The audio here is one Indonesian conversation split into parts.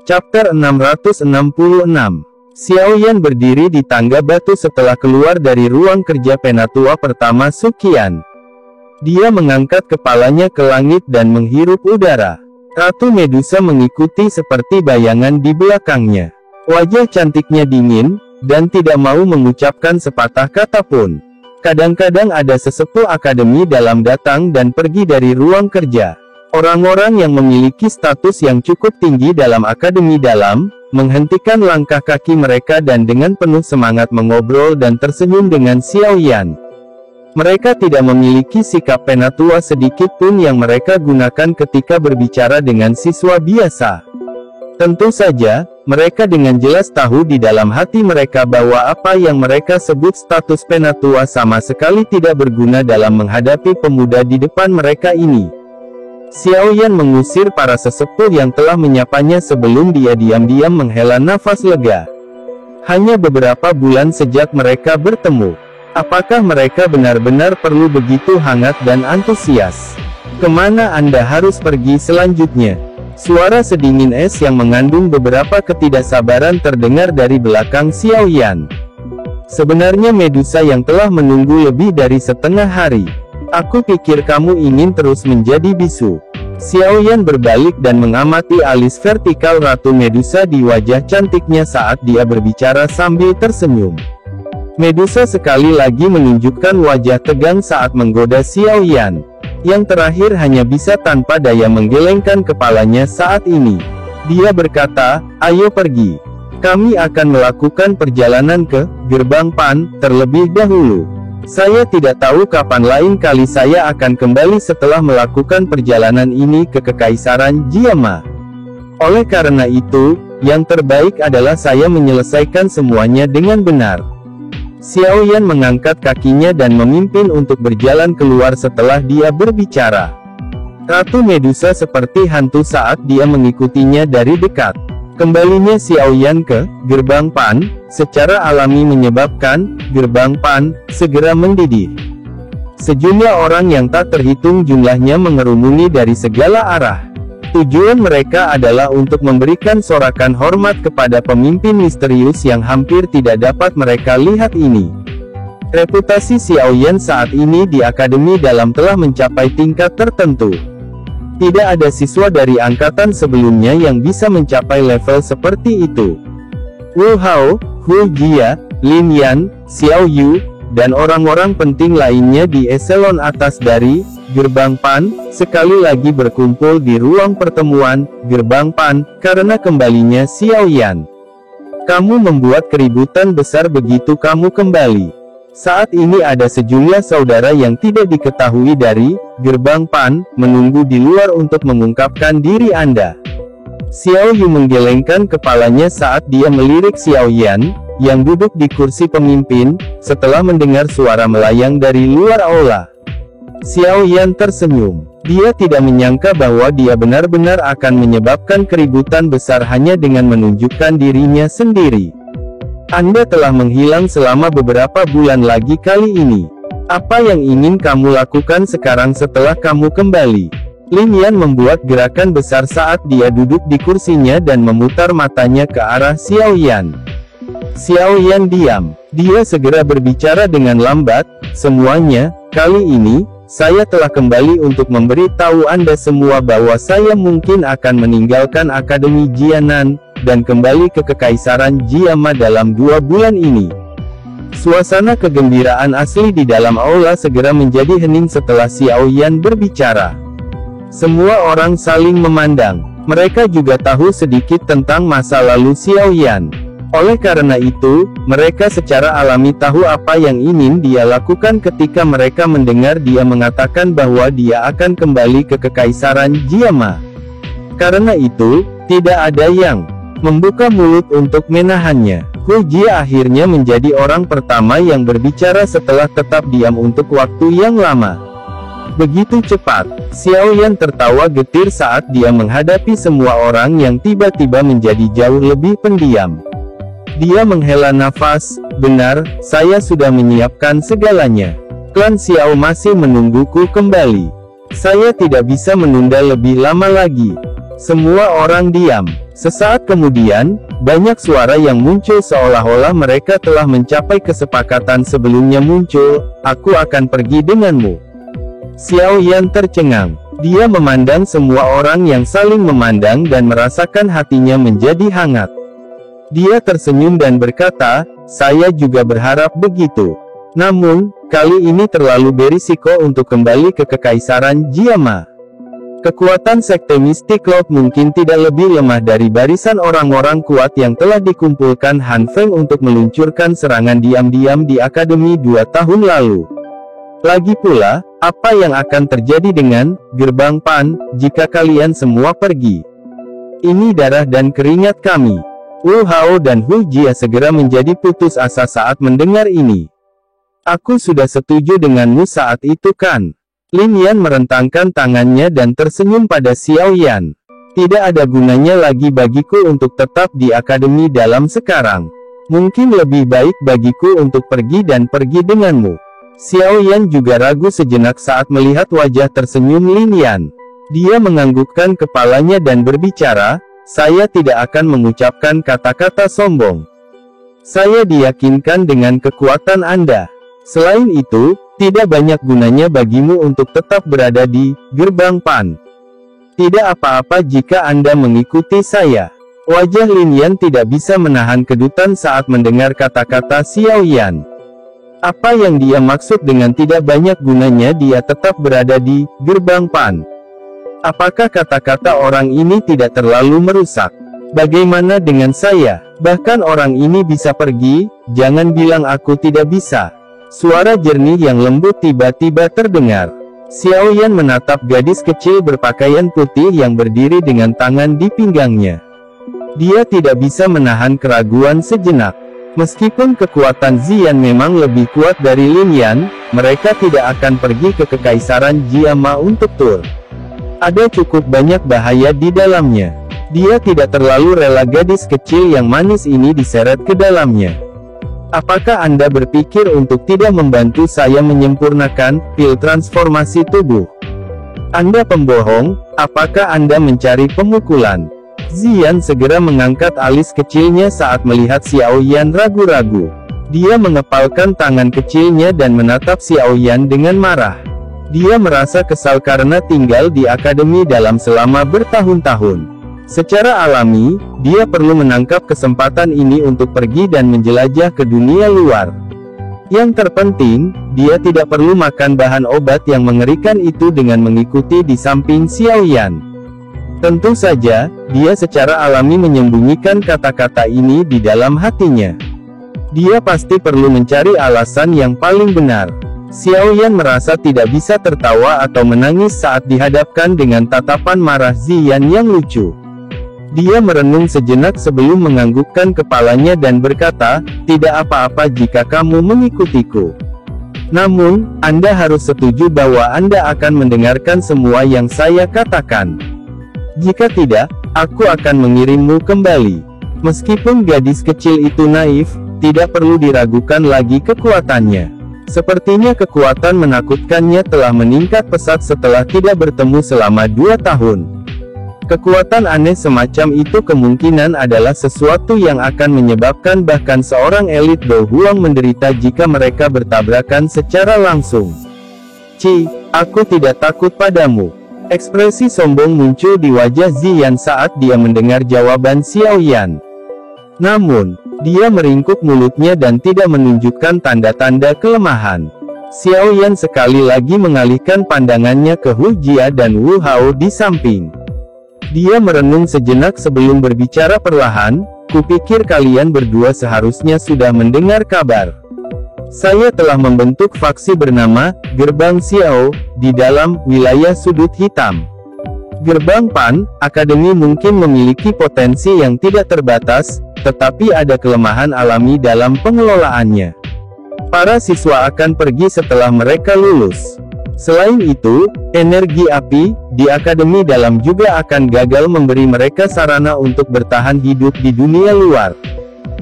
Chapter 666. Xiaoyan berdiri di tangga batu setelah keluar dari ruang kerja penatua pertama Suqian. Dia mengangkat kepalanya ke langit dan menghirup udara. Ratu Medusa mengikuti seperti bayangan di belakangnya. Wajah cantiknya dingin, dan tidak mau mengucapkan sepatah kata pun. Kadang-kadang ada sesepuh akademi dalam datang dan pergi dari ruang kerja. Orang-orang yang memiliki status yang cukup tinggi dalam akademi dalam, menghentikan langkah kaki mereka dan dengan penuh semangat mengobrol dan tersenyum dengan Xiaoyan. Mereka tidak memiliki sikap penatua sedikit pun yang mereka gunakan ketika berbicara dengan siswa biasa. Tentu saja, mereka dengan jelas tahu di dalam hati mereka bahwa apa yang mereka sebut status penatua sama sekali tidak berguna dalam menghadapi pemuda di depan mereka ini. Xiaoyan mengusir para sesepuh yang telah menyapanya sebelum dia diam-diam menghela nafas lega. Hanya beberapa bulan sejak mereka bertemu. Apakah mereka benar-benar perlu begitu hangat dan antusias? Kemana Anda harus pergi selanjutnya? Suara sedingin es yang mengandung beberapa ketidaksabaran terdengar dari belakang Xiaoyan. Sebenarnya Medusa yang telah menunggu lebih dari setengah hari. Aku pikir kamu ingin terus menjadi bisu. Xiaoyan berbalik dan mengamati alis vertikal Ratu Medusa di wajah cantiknya saat dia berbicara sambil tersenyum. Medusa sekali lagi menunjukkan wajah tegang saat menggoda Xiaoyan. Yang terakhir hanya bisa tanpa daya menggelengkan kepalanya saat ini. Dia berkata, ayo pergi. Kami akan melakukan perjalanan ke gerbang Pan terlebih dahulu. Saya tidak tahu kapan lain kali saya akan kembali setelah melakukan perjalanan ini ke Kekaisaran Jiama. Oleh karena itu, yang terbaik adalah saya menyelesaikan semuanya dengan benar. Xiaoyan mengangkat kakinya dan memimpin untuk berjalan keluar setelah dia berbicara. Ratu Medusa seperti hantu saat dia mengikutinya dari dekat. Kembalinya Xiaoyan ke gerbang Pan, secara alami menyebabkan gerbang Pan segera mendidih. Sejumlah orang yang tak terhitung jumlahnya mengerumuni dari segala arah. Tujuan mereka adalah untuk memberikan sorakan hormat kepada pemimpin misterius yang hampir tidak dapat mereka lihat ini. Reputasi Xiaoyan saat ini di akademi dalam telah mencapai tingkat tertentu. Tidak ada siswa dari angkatan sebelumnya yang bisa mencapai level seperti itu. Wu Hao, Hu Jia, Lin Yan, Xiao Yu, dan orang-orang penting lainnya di eselon atas dari gerbang Pan, sekali lagi berkumpul di ruang pertemuan gerbang Pan, karena kembalinya Xiaoyan. Kamu membuat keributan besar begitu kamu kembali. Saat ini ada sejumlah saudara yang tidak diketahui dari gerbang Pan, menunggu di luar untuk mengungkapkan diri Anda. Xiao Yu menggelengkan kepalanya saat dia melirik Xiaoyan, yang duduk di kursi pemimpin, setelah mendengar suara melayang dari luar aula. Xiaoyan tersenyum. Dia tidak menyangka bahwa dia benar-benar akan menyebabkan keributan besar hanya dengan menunjukkan dirinya sendiri. Anda telah menghilang selama beberapa bulan lagi kali ini. Apa yang ingin kamu lakukan sekarang setelah kamu kembali? Lin Yan membuat gerakan besar saat dia duduk di kursinya dan memutar matanya ke arah Xiaoyan. Xiaoyan diam. Dia segera berbicara dengan lambat, semuanya, kali ini, saya telah kembali untuk memberitahu Anda semua bahwa saya mungkin akan meninggalkan Akademi Jianan, dan kembali ke Kekaisaran Jiama dalam 2 bulan ini. Suasana kegembiraan asli di dalam aula segera menjadi hening setelah Xiaoyan berbicara. Semua orang saling memandang. Mereka juga tahu sedikit tentang masa lalu Xiaoyan. Oleh karena itu, mereka secara alami tahu apa yang ingin dia lakukan ketika mereka mendengar dia mengatakan bahwa dia akan kembali ke Kekaisaran Jiama. Karena itu, tidak ada yang membuka mulut untuk menahannya. Hu Jia akhirnya menjadi orang pertama yang berbicara setelah tetap diam untuk waktu yang lama. Begitu cepat, Xiaoyan tertawa getir saat dia menghadapi semua orang yang tiba-tiba menjadi jauh lebih pendiam. Dia menghela nafas, benar, saya sudah menyiapkan segalanya. Klan Xiao masih menungguku kembali. Saya tidak bisa menunda lebih lama lagi. Semua orang diam. Sesaat kemudian, banyak suara yang muncul seolah-olah mereka telah mencapai kesepakatan sebelumnya muncul, "Aku akan pergi denganmu." Xiao Yan tercengang. Dia memandang semua orang yang saling memandang dan merasakan hatinya menjadi hangat. Dia tersenyum dan berkata, "Saya juga berharap begitu. Namun, kali ini terlalu berisiko untuk kembali ke Kekaisaran Jiama. Kekuatan Sekte Mistik Laut mungkin tidak lebih lemah dari barisan orang-orang kuat yang telah dikumpulkan Han Feng untuk meluncurkan serangan diam-diam di Akademi 2 tahun lalu. Lagi pula, apa yang akan terjadi dengan Gerbang Pan, jika kalian semua pergi? Ini darah dan keringat kami." Wu Hao dan Hu Jia segera menjadi putus asa saat mendengar ini. "Aku sudah setuju denganmu saat itu kan?" Lin Yan merentangkan tangannya dan tersenyum pada Xiao Yan. "Tidak ada gunanya lagi bagiku untuk tetap di akademi dalam sekarang. Mungkin lebih baik bagiku untuk pergi dan pergi denganmu." Xiao Yan juga ragu sejenak saat melihat wajah tersenyum Lin Yan. Dia menganggukkan kepalanya dan berbicara, "Saya tidak akan mengucapkan kata-kata sombong. Saya diyakinkan dengan kekuatan Anda. Selain itu, tidak banyak gunanya bagimu untuk tetap berada di Gerbang Pan. Tidak apa-apa jika Anda mengikuti saya." Wajah Lin Yan tidak bisa menahan kedutan saat mendengar kata-kata Xiao Yan. Apa yang dia maksud dengan tidak banyak gunanya dia tetap berada di Gerbang Pan? Apakah kata-kata orang ini tidak terlalu merusak? Bagaimana dengan saya? Bahkan orang ini bisa pergi, jangan bilang aku tidak bisa. Suara jernih yang lembut tiba-tiba terdengar. Xiao Yan menatap gadis kecil berpakaian putih yang berdiri dengan tangan di pinggangnya. Dia tidak bisa menahan keraguan sejenak. Meskipun kekuatan Ziyan memang lebih kuat dari Lin Yan, mereka tidak akan pergi ke Kekaisaran Jiama untuk tur. Ada cukup banyak bahaya di dalamnya. Dia tidak terlalu rela gadis kecil yang manis ini diseret ke dalamnya. Apakah Anda berpikir untuk tidak membantu saya menyempurnakan pil transformasi tubuh? Anda pembohong, apakah Anda mencari pemukulan? Ziyan segera mengangkat alis kecilnya saat melihat Xiao Yan ragu-ragu. Dia mengepalkan tangan kecilnya dan menatap Xiao Yan dengan marah. Dia merasa kesal karena tinggal di akademi dalam selama bertahun-tahun. Secara alami, dia perlu menangkap kesempatan ini untuk pergi dan menjelajah ke dunia luar. Yang terpenting, dia tidak perlu makan bahan obat yang mengerikan itu dengan mengikuti di samping Xiao Yan. Tentu saja, dia secara alami menyembunyikan kata-kata ini di dalam hatinya. Dia pasti perlu mencari alasan yang paling benar. Xiao Yan merasa tidak bisa tertawa atau menangis saat dihadapkan dengan tatapan marah Ziyan yang lucu. Dia merenung sejenak sebelum menganggukkan kepalanya dan berkata, "Tidak apa-apa jika kamu mengikutiku. Namun, Anda harus setuju bahwa Anda akan mendengarkan semua yang saya katakan. Jika tidak, aku akan mengirimmu kembali." Meskipun gadis kecil itu naif, tidak perlu diragukan lagi kekuatannya. Sepertinya kekuatan menakutkannya telah meningkat pesat setelah tidak bertemu selama 2 tahun. Kekuatan aneh semacam itu kemungkinan adalah sesuatu yang akan menyebabkan bahkan seorang elit Do Huang menderita jika mereka bertabrakan secara langsung. Aku tidak takut padamu." Ekspresi sombong muncul di wajah Ziyan saat dia mendengar jawaban Xiao Yan. Namun, dia meringkuk mulutnya dan tidak menunjukkan tanda-tanda kelemahan. Xiao Yan sekali lagi mengalihkan pandangannya ke Hu Jia dan Wu Hao di samping. Dia merenung sejenak sebelum berbicara perlahan, "Kupikir kalian berdua seharusnya sudah mendengar kabar. Saya telah membentuk faksi bernama Gerbang Xiao di dalam wilayah sudut hitam. Gerbang Pan, akademi mungkin memiliki potensi yang tidak terbatas, tetapi ada kelemahan alami dalam pengelolaannya. Para siswa akan pergi setelah mereka lulus. Selain itu, energi api di akademi dalam juga akan gagal memberi mereka sarana untuk bertahan hidup di dunia luar.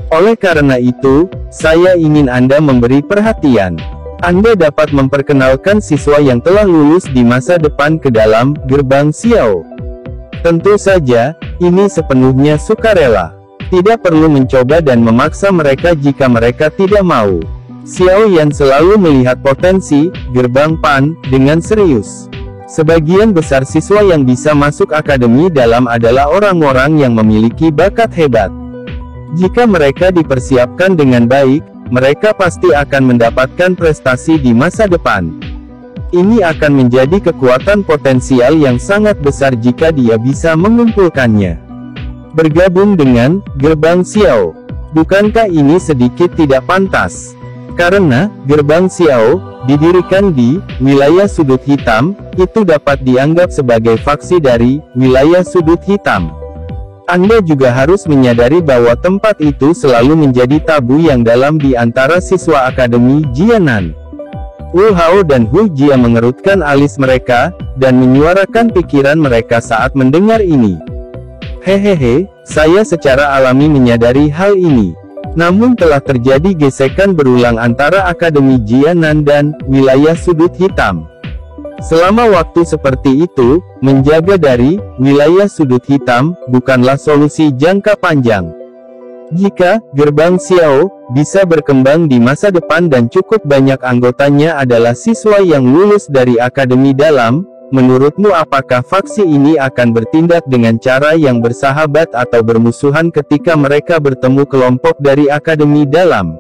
Oleh karena itu, saya ingin Anda memberi perhatian. Anda dapat memperkenalkan siswa yang telah lulus di masa depan ke dalam Gerbang Xiao. Tentu saja, ini sepenuhnya sukarela. Tidak perlu mencoba dan memaksa mereka jika mereka tidak mau. Xiao Yan selalu melihat potensi gerbang PAN dengan serius. Sebagian besar siswa yang bisa masuk akademi dalam adalah orang-orang yang memiliki bakat hebat. Jika mereka dipersiapkan dengan baik, mereka pasti akan mendapatkan prestasi di masa depan. Ini akan menjadi kekuatan potensial yang sangat besar jika dia bisa mengumpulkannya. Bergabung dengan gerbang Xiao. Bukankah ini sedikit tidak pantas? Karena gerbang Xiao didirikan di wilayah sudut hitam, itu dapat dianggap sebagai faksi dari wilayah sudut hitam. Anda juga harus menyadari bahwa tempat itu selalu menjadi tabu yang dalam di antara siswa Akademi Jianan. Wu Hao dan Hu Jia mengerutkan alis mereka, dan menyuarakan pikiran mereka saat mendengar ini. Hehehe, saya secara alami menyadari hal ini. Namun telah terjadi gesekan berulang antara Akademi Jianan dan wilayah sudut hitam. Selama waktu seperti itu, menjaga dari wilayah sudut hitam bukanlah solusi jangka panjang. Jika gerbang Xiao bisa berkembang di masa depan dan cukup banyak anggotanya adalah siswa yang lulus dari akademi dalam, menurutmu apakah faksi ini akan bertindak dengan cara yang bersahabat atau bermusuhan ketika mereka bertemu kelompok dari akademi dalam?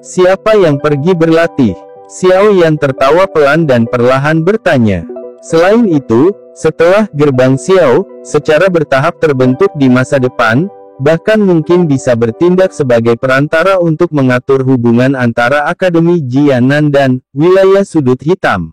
Siapa yang pergi berlatih? Xiao Yan tertawa pelan dan perlahan bertanya. Selain itu, setelah gerbang Xiao secara bertahap terbentuk di masa depan, bahkan mungkin bisa bertindak sebagai perantara untuk mengatur hubungan antara Akademi Jianan dan wilayah sudut hitam.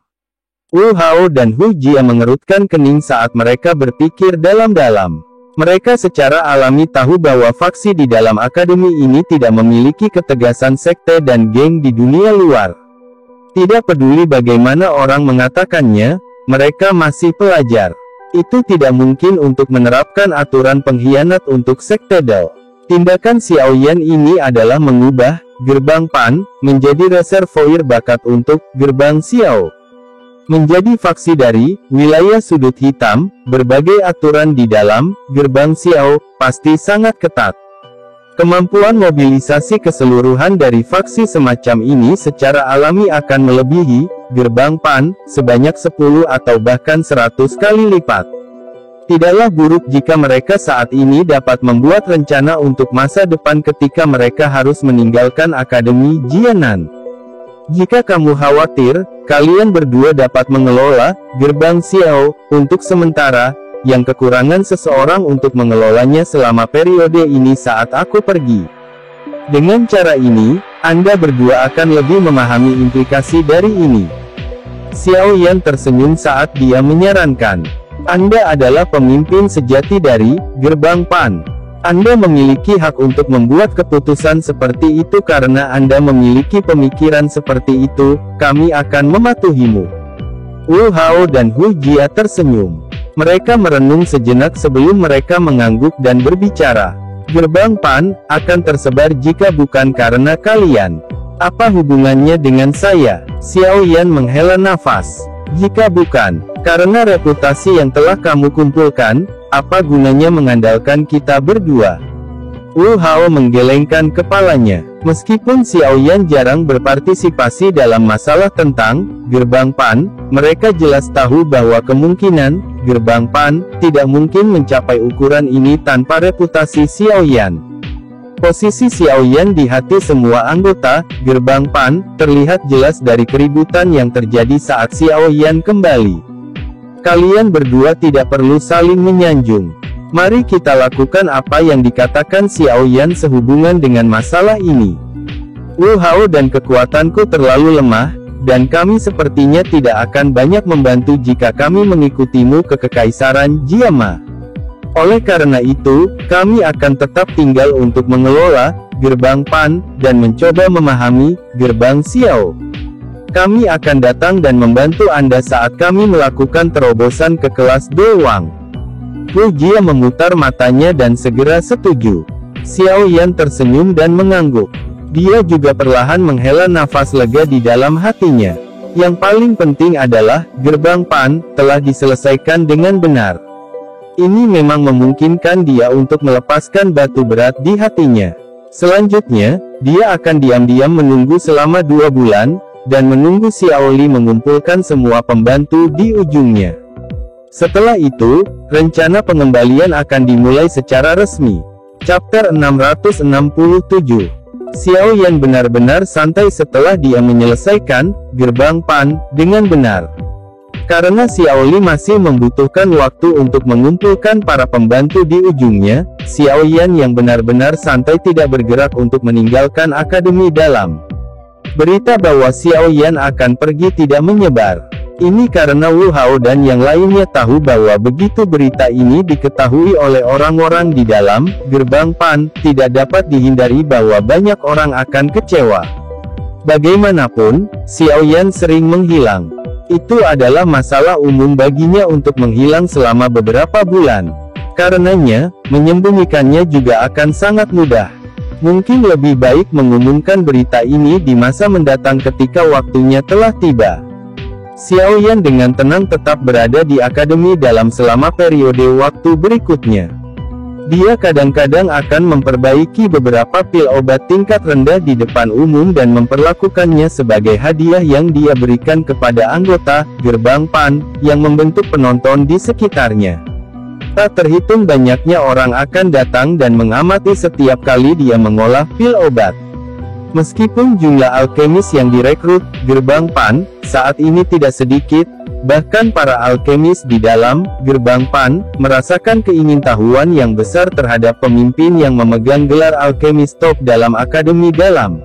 Wu Hao dan Hu Jia mengerutkan kening saat mereka berpikir dalam-dalam. Mereka secara alami tahu bahwa faksi di dalam akademi ini tidak memiliki ketegasan sekte dan geng di dunia luar. Tidak peduli bagaimana orang mengatakannya, mereka masih pelajar. Itu tidak mungkin untuk menerapkan aturan pengkhianat untuk sekte Dao. Tindakan Xiao Yan ini adalah mengubah gerbang PAN menjadi reservoir bakat untuk gerbang Xiao. Menjadi faksi dari wilayah sudut hitam, berbagai aturan di dalam gerbang Xiao pasti sangat ketat. Kemampuan mobilisasi keseluruhan dari faksi semacam ini secara alami akan melebihi gerbang PAN sebanyak 10 atau bahkan 100 kali lipat. Tidaklah buruk jika mereka saat ini dapat membuat rencana untuk masa depan ketika mereka harus meninggalkan Akademi Jianan. Jika kamu khawatir, kalian berdua dapat mengelola gerbang Xiao untuk sementara, yang kekurangan seseorang untuk mengelolanya selama periode ini saat aku pergi. Dengan cara ini, Anda berdua akan lebih memahami implikasi dari ini. Xiao Yan tersenyum saat dia menyarankan. Anda adalah pemimpin sejati dari gerbang PAN. Anda memiliki hak untuk membuat keputusan seperti itu karena Anda memiliki pemikiran seperti itu, kami akan mematuhimu. Wu Hao dan Hu Jia tersenyum. Mereka merenung sejenak sebelum mereka mengangguk dan berbicara. Gerbang PAN akan tersebar jika bukan karena kalian. Apa hubungannya dengan saya? Xiao Yan menghela nafas. Jika bukan karena reputasi yang telah kamu kumpulkan, apa gunanya mengandalkan kita berdua? Wu Hao menggelengkan kepalanya. Meskipun Xiao Yan jarang berpartisipasi dalam masalah tentang gerbang PAN, mereka jelas tahu bahwa kemungkinan gerbang PAN tidak mungkin mencapai ukuran ini tanpa reputasi Xiao Yan. Posisi Xiao Yan di hati semua anggota gerbang PAN terlihat jelas dari keributan yang terjadi saat Xiao Yan kembali. Kalian berdua tidak perlu saling menyanjung. Mari kita lakukan apa yang dikatakan Xiao Yan sehubungan dengan masalah ini. Wu Hao dan kekuatanku terlalu lemah, dan kami sepertinya tidak akan banyak membantu jika kami mengikutimu ke Kekaisaran Jiama. Oleh karena itu, kami akan tetap tinggal untuk mengelola gerbang PAN, dan mencoba memahami gerbang Xiao. Kami akan datang dan membantu Anda saat kami melakukan terobosan ke kelas Doang. Wu Jia memutar matanya dan segera setuju. Xiao Yan tersenyum dan mengangguk. Dia juga perlahan menghela nafas lega di dalam hatinya. Yang paling penting adalah, gerbang PAN telah diselesaikan dengan benar. Ini memang memungkinkan dia untuk melepaskan batu berat di hatinya. Selanjutnya, dia akan diam-diam menunggu selama 2 bulan, dan menunggu Xiao Li mengumpulkan semua pembantu di ujungnya. Setelah itu, rencana pengembalian akan dimulai secara resmi. Chapter 667. Xiao Yan benar-benar santai setelah dia menyelesaikan gerbang Pan dengan benar. Karena Xiao Li masih membutuhkan waktu untuk mengumpulkan para pembantu di ujungnya, Xiao Yan yang benar-benar santai tidak bergerak untuk meninggalkan akademi dalam. Berita bahwa Xiao Yan akan pergi tidak menyebar. Ini karena Wu Hao dan yang lainnya tahu bahwa begitu berita ini diketahui oleh orang-orang di dalam gerbang Pan, tidak dapat dihindari bahwa banyak orang akan kecewa. Bagaimanapun, Xiao Yan sering menghilang. Itu adalah masalah umum baginya untuk menghilang selama beberapa bulan. Karenanya, menyembunyikannya juga akan sangat mudah. Mungkin lebih baik mengumumkan berita ini di masa mendatang ketika waktunya telah tiba. Xiao Yan dengan tenang tetap berada di akademi dalam selama periode waktu berikutnya. Dia kadang-kadang akan memperbaiki beberapa pil obat tingkat rendah di depan umum dan memperlakukannya sebagai hadiah yang dia berikan kepada anggota gerbang Pan yang membentuk penonton di sekitarnya. Tak terhitung banyaknya orang akan datang dan mengamati setiap kali dia mengolah pil obat. Meskipun jumlah alkemis yang direkrut gerbang Pan saat ini tidak sedikit, bahkan para alkemis di dalam gerbang Pan merasakan keingintahuan yang besar terhadap pemimpin yang memegang gelar alkemis top dalam akademi dalam.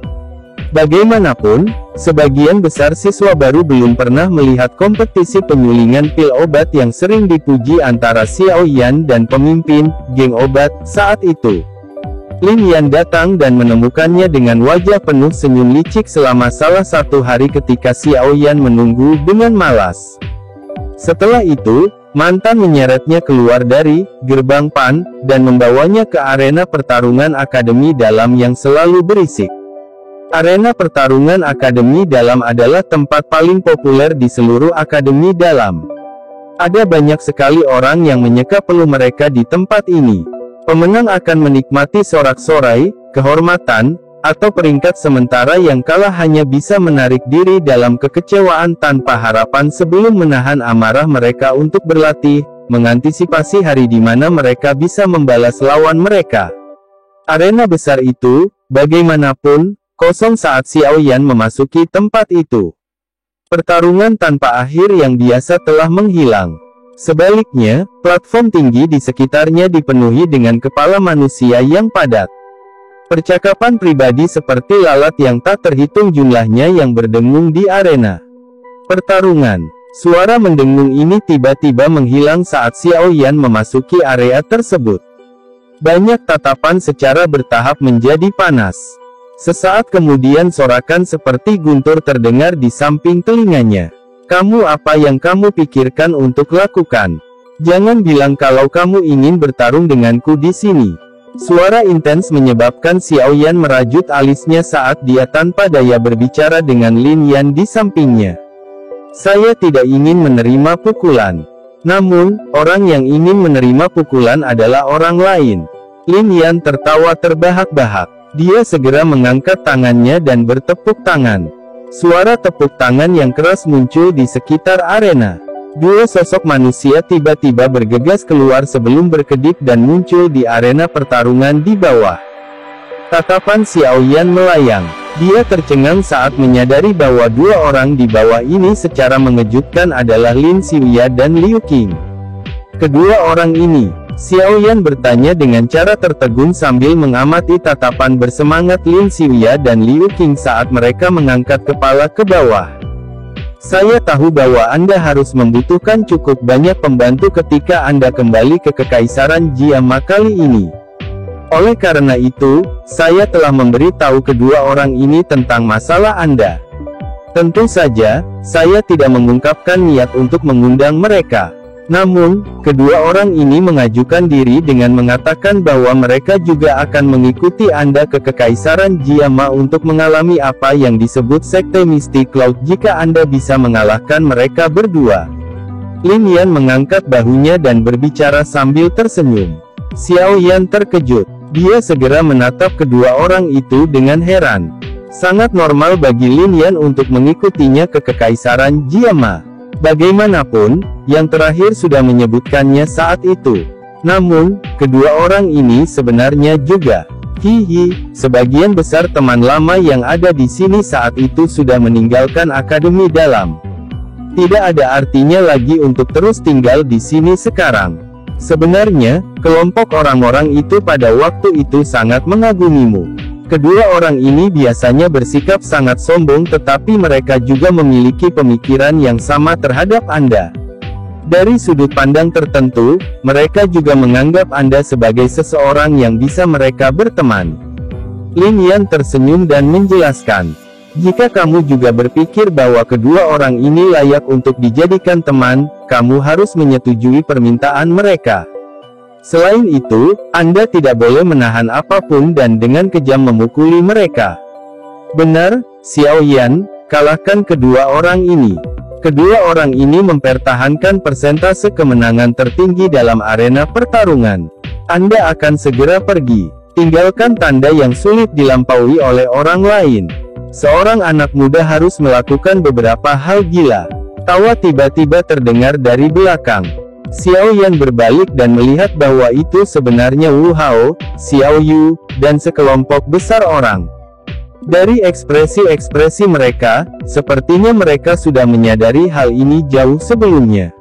Bagaimanapun, sebagian besar siswa baru belum pernah melihat kompetisi penyulingan pil obat yang sering dipuji antara Xiao Yan dan pemimpin geng obat saat itu. Lin Yan datang dan menemukannya dengan wajah penuh senyum licik selama salah satu hari ketika Xiao Yan menunggu dengan malas. Setelah itu, mantan menyeretnya keluar dari gerbang Pan, dan membawanya ke arena pertarungan akademi dalam yang selalu berisik. Arena pertarungan akademi dalam adalah tempat paling populer di seluruh akademi dalam. Ada banyak sekali orang yang menyeka peluh mereka di tempat ini. Pemenang akan menikmati sorak-sorai, kehormatan, atau peringkat sementara yang kalah hanya bisa menarik diri dalam kekecewaan tanpa harapan sebelum menahan amarah mereka untuk berlatih, mengantisipasi hari di mana mereka bisa membalas lawan mereka. Arena besar itu, bagaimanapun, kosong saat Xiao Yan memasuki tempat itu. Pertarungan tanpa akhir yang biasa telah menghilang. Sebaliknya, platform tinggi di sekitarnya dipenuhi dengan kepala manusia yang padat. Percakapan pribadi seperti lalat yang tak terhitung jumlahnya yang berdengung di arena pertarungan. Suara mendengung ini tiba-tiba menghilang saat Xiao Yan memasuki area tersebut. Banyak tatapan secara bertahap menjadi panas. Sesaat kemudian sorakan seperti guntur terdengar di samping telinganya. Kamu apa yang kamu pikirkan untuk lakukan? Jangan bilang kalau kamu ingin bertarung denganku di sini. Suara intens menyebabkan Xiao Yan merajut alisnya saat dia tanpa daya berbicara dengan Lin Yan di sampingnya. Saya tidak ingin menerima pukulan. Namun, orang yang ingin menerima pukulan adalah orang lain. Lin Yan tertawa terbahak-bahak. Dia segera mengangkat tangannya dan bertepuk tangan. Suara tepuk tangan yang keras muncul di sekitar arena. Dua sosok manusia tiba-tiba bergegas keluar sebelum berkedip dan muncul di arena pertarungan di bawah. Tatapan Xiao Yan melayang. Dia tercengang saat menyadari bahwa dua orang di bawah ini secara mengejutkan adalah Lin Xiuya dan Liu Qing. Kedua orang ini, Xiao Yan bertanya dengan cara tertegun sambil mengamati tatapan bersemangat Lin Xiuya dan Liu Qing saat mereka mengangkat kepala ke bawah. Saya tahu bahwa Anda harus membutuhkan cukup banyak pembantu ketika Anda kembali ke Kekaisaran Jiama kali ini. Oleh karena itu, saya telah memberitahu kedua orang ini tentang masalah Anda. Tentu saja, saya tidak mengungkapkan niat untuk mengundang mereka. Namun, kedua orang ini mengajukan diri dengan mengatakan bahwa mereka juga akan mengikuti Anda ke Kekaisaran Jiama untuk mengalami apa yang disebut Sekte Misty Cloud jika Anda bisa mengalahkan mereka berdua. Lin Yan mengangkat bahunya dan berbicara sambil tersenyum. Xiao Yan terkejut. Dia segera menatap kedua orang itu dengan heran. Sangat normal bagi Lin Yan untuk mengikutinya ke Kekaisaran Jiama. Bagaimanapun, yang terakhir sudah menyebutkannya saat itu. Namun, kedua orang ini sebenarnya juga. Hihi, sebagian besar teman lama yang ada di sini saat itu sudah meninggalkan akademi dalam. Tidak ada artinya lagi untuk terus tinggal di sini sekarang. Sebenarnya, kelompok orang-orang itu pada waktu itu sangat mengagumimu. Kedua orang ini biasanya bersikap sangat sombong, tetapi mereka juga memiliki pemikiran yang sama terhadap Anda. Dari sudut pandang tertentu, mereka juga menganggap Anda sebagai seseorang yang bisa mereka berteman. Lin Yan tersenyum dan menjelaskan, jika kamu juga berpikir bahwa kedua orang ini layak untuk dijadikan teman, kamu harus menyetujui permintaan mereka. Selain itu, Anda tidak boleh menahan apapun dan dengan kejam memukuli mereka. Benar, Xiao Yan, kalahkan kedua orang ini. Kedua orang ini mempertahankan persentase kemenangan tertinggi dalam arena pertarungan. Anda akan segera pergi. Tinggalkan tanda yang sulit dilampaui oleh orang lain. Seorang anak muda harus melakukan beberapa hal gila. Tawa tiba-tiba terdengar dari belakang. Xiao Yan berbalik dan melihat bahwa itu sebenarnya Wu Hao, Xiao Yu, dan sekelompok besar orang. Dari ekspresi-ekspresi mereka, sepertinya mereka sudah menyadari hal ini jauh sebelumnya.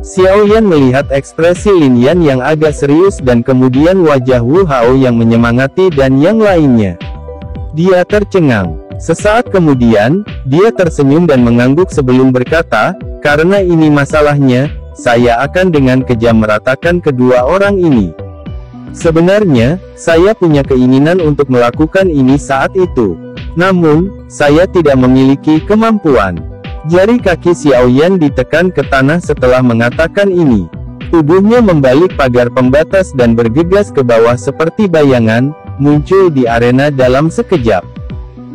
Xiao Yan melihat ekspresi Lin Yan yang agak serius dan kemudian wajah Wu Hao yang menyemangati dan yang lainnya. Dia tercengang. Sesaat kemudian, dia tersenyum dan mengangguk sebelum berkata, karena ini masalahnya, saya akan dengan kejam meratakan kedua orang ini. Sebenarnya, saya punya keinginan untuk melakukan ini saat itu. Namun, saya tidak memiliki kemampuan. Jari kaki Xiao Yan ditekan ke tanah setelah mengatakan ini. Tubuhnya membalik pagar pembatas dan bergegas ke bawah seperti bayangan, muncul di arena dalam sekejap.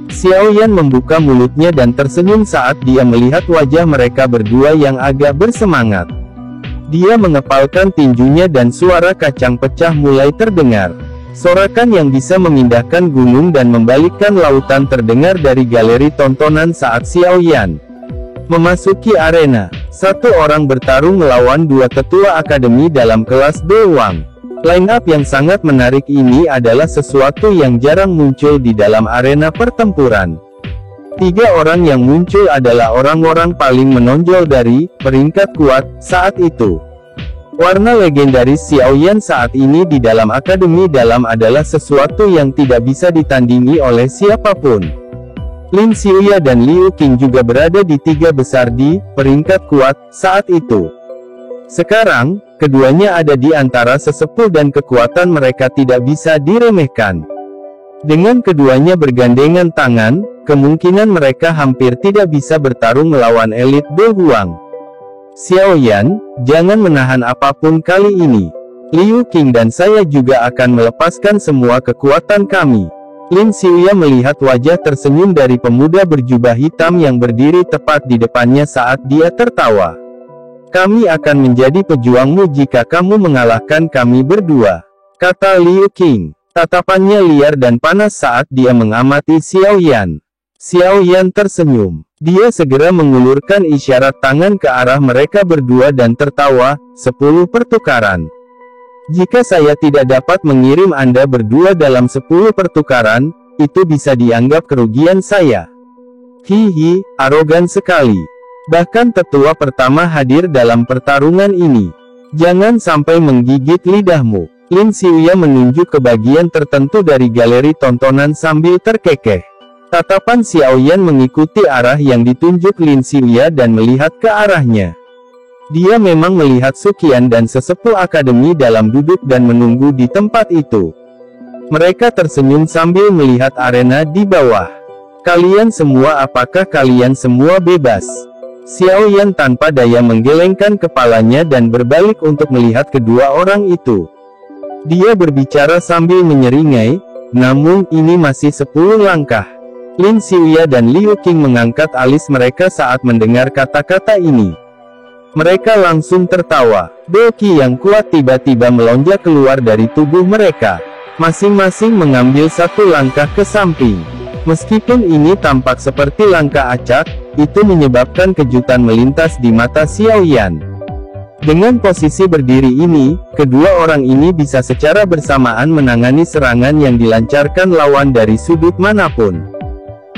Xiao Yan membuka mulutnya dan tersenyum saat dia melihat wajah mereka berdua yang agak bersemangat. Dia mengepalkan tinjunya dan suara kacang pecah mulai terdengar. Sorakan yang bisa memindahkan gunung dan membalikkan lautan terdengar dari galeri tontonan saat Xiao Yan memasuki arena. Satu orang bertarung melawan dua ketua akademi dalam kelas Dewang. Line up yang sangat menarik ini adalah sesuatu yang jarang muncul di dalam arena pertempuran. Tiga orang yang muncul adalah orang-orang paling menonjol dari peringkat kuat saat itu. Warna legendaris Xiao Yan saat ini di dalam akademi dalam adalah sesuatu yang tidak bisa ditandingi oleh siapapun. Lin Xiuya dan Liu Qing juga berada di tiga besar di peringkat kuat saat itu. Sekarang, keduanya ada di antara sesepuh dan kekuatan mereka tidak bisa diremehkan. Dengan keduanya bergandengan tangan, kemungkinan mereka hampir tidak bisa bertarung melawan elit De Huang. Xiao Yan, jangan menahan apapun kali ini. Liu Qing dan saya juga akan melepaskan semua kekuatan kami. Lin Xiuya melihat wajah tersenyum dari pemuda berjubah hitam yang berdiri tepat di depannya saat dia tertawa. Kami akan menjadi pejuangmu jika kamu mengalahkan kami berdua, kata Liu Qing. Tatapannya liar dan panas saat dia mengamati Xiao Yan. Xiao Yan tersenyum. Dia segera mengulurkan isyarat tangan ke arah mereka berdua dan tertawa, 10 pertukaran. Jika saya tidak dapat mengirim Anda berdua dalam 10 pertukaran, itu bisa dianggap kerugian saya. Hihi, arogan sekali. Bahkan tetua pertama hadir dalam pertarungan ini. Jangan sampai menggigit lidahmu. Lin Xiuya menunjuk ke bagian tertentu dari galeri tontonan sambil terkekeh. Tatapan Xiao Yan mengikuti arah yang ditunjuk Lin Xiuya dan melihat ke arahnya. Dia memang melihat Suqian dan sesepuh akademi dalam duduk dan menunggu di tempat itu. Mereka tersenyum sambil melihat arena di bawah. Kalian semua, apakah kalian semua bebas? Xiao Yan tanpa daya menggelengkan kepalanya dan berbalik untuk melihat kedua orang itu. Dia berbicara sambil menyeringai, namun ini masih 10 langkah. Lin Xiuya dan Liu Qing mengangkat alis mereka saat mendengar kata-kata ini. Mereka langsung tertawa. Doki yang kuat tiba-tiba melonjak keluar dari tubuh mereka. Masing-masing mengambil satu langkah ke samping. Meskipun ini tampak seperti langkah acak, itu menyebabkan kejutan melintas di mata Xiao Yan. Dengan posisi berdiri ini, kedua orang ini bisa secara bersamaan menangani serangan yang dilancarkan lawan dari sudut manapun.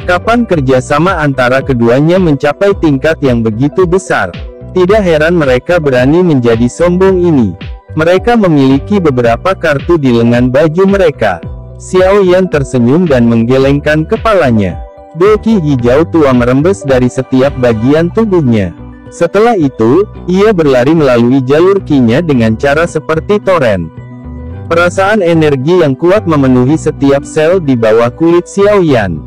Kapan kerjasama antara keduanya mencapai tingkat yang begitu besar? Tidak heran mereka berani menjadi sombong ini. Mereka memiliki beberapa kartu di lengan baju mereka. Xiao Yan tersenyum dan menggelengkan kepalanya. Doki hijau tua merembes dari setiap bagian tubuhnya. Setelah itu, ia berlari melalui jalur ki-nya dengan cara seperti toren. Perasaan energi yang kuat memenuhi setiap sel di bawah kulit Xiao Yan.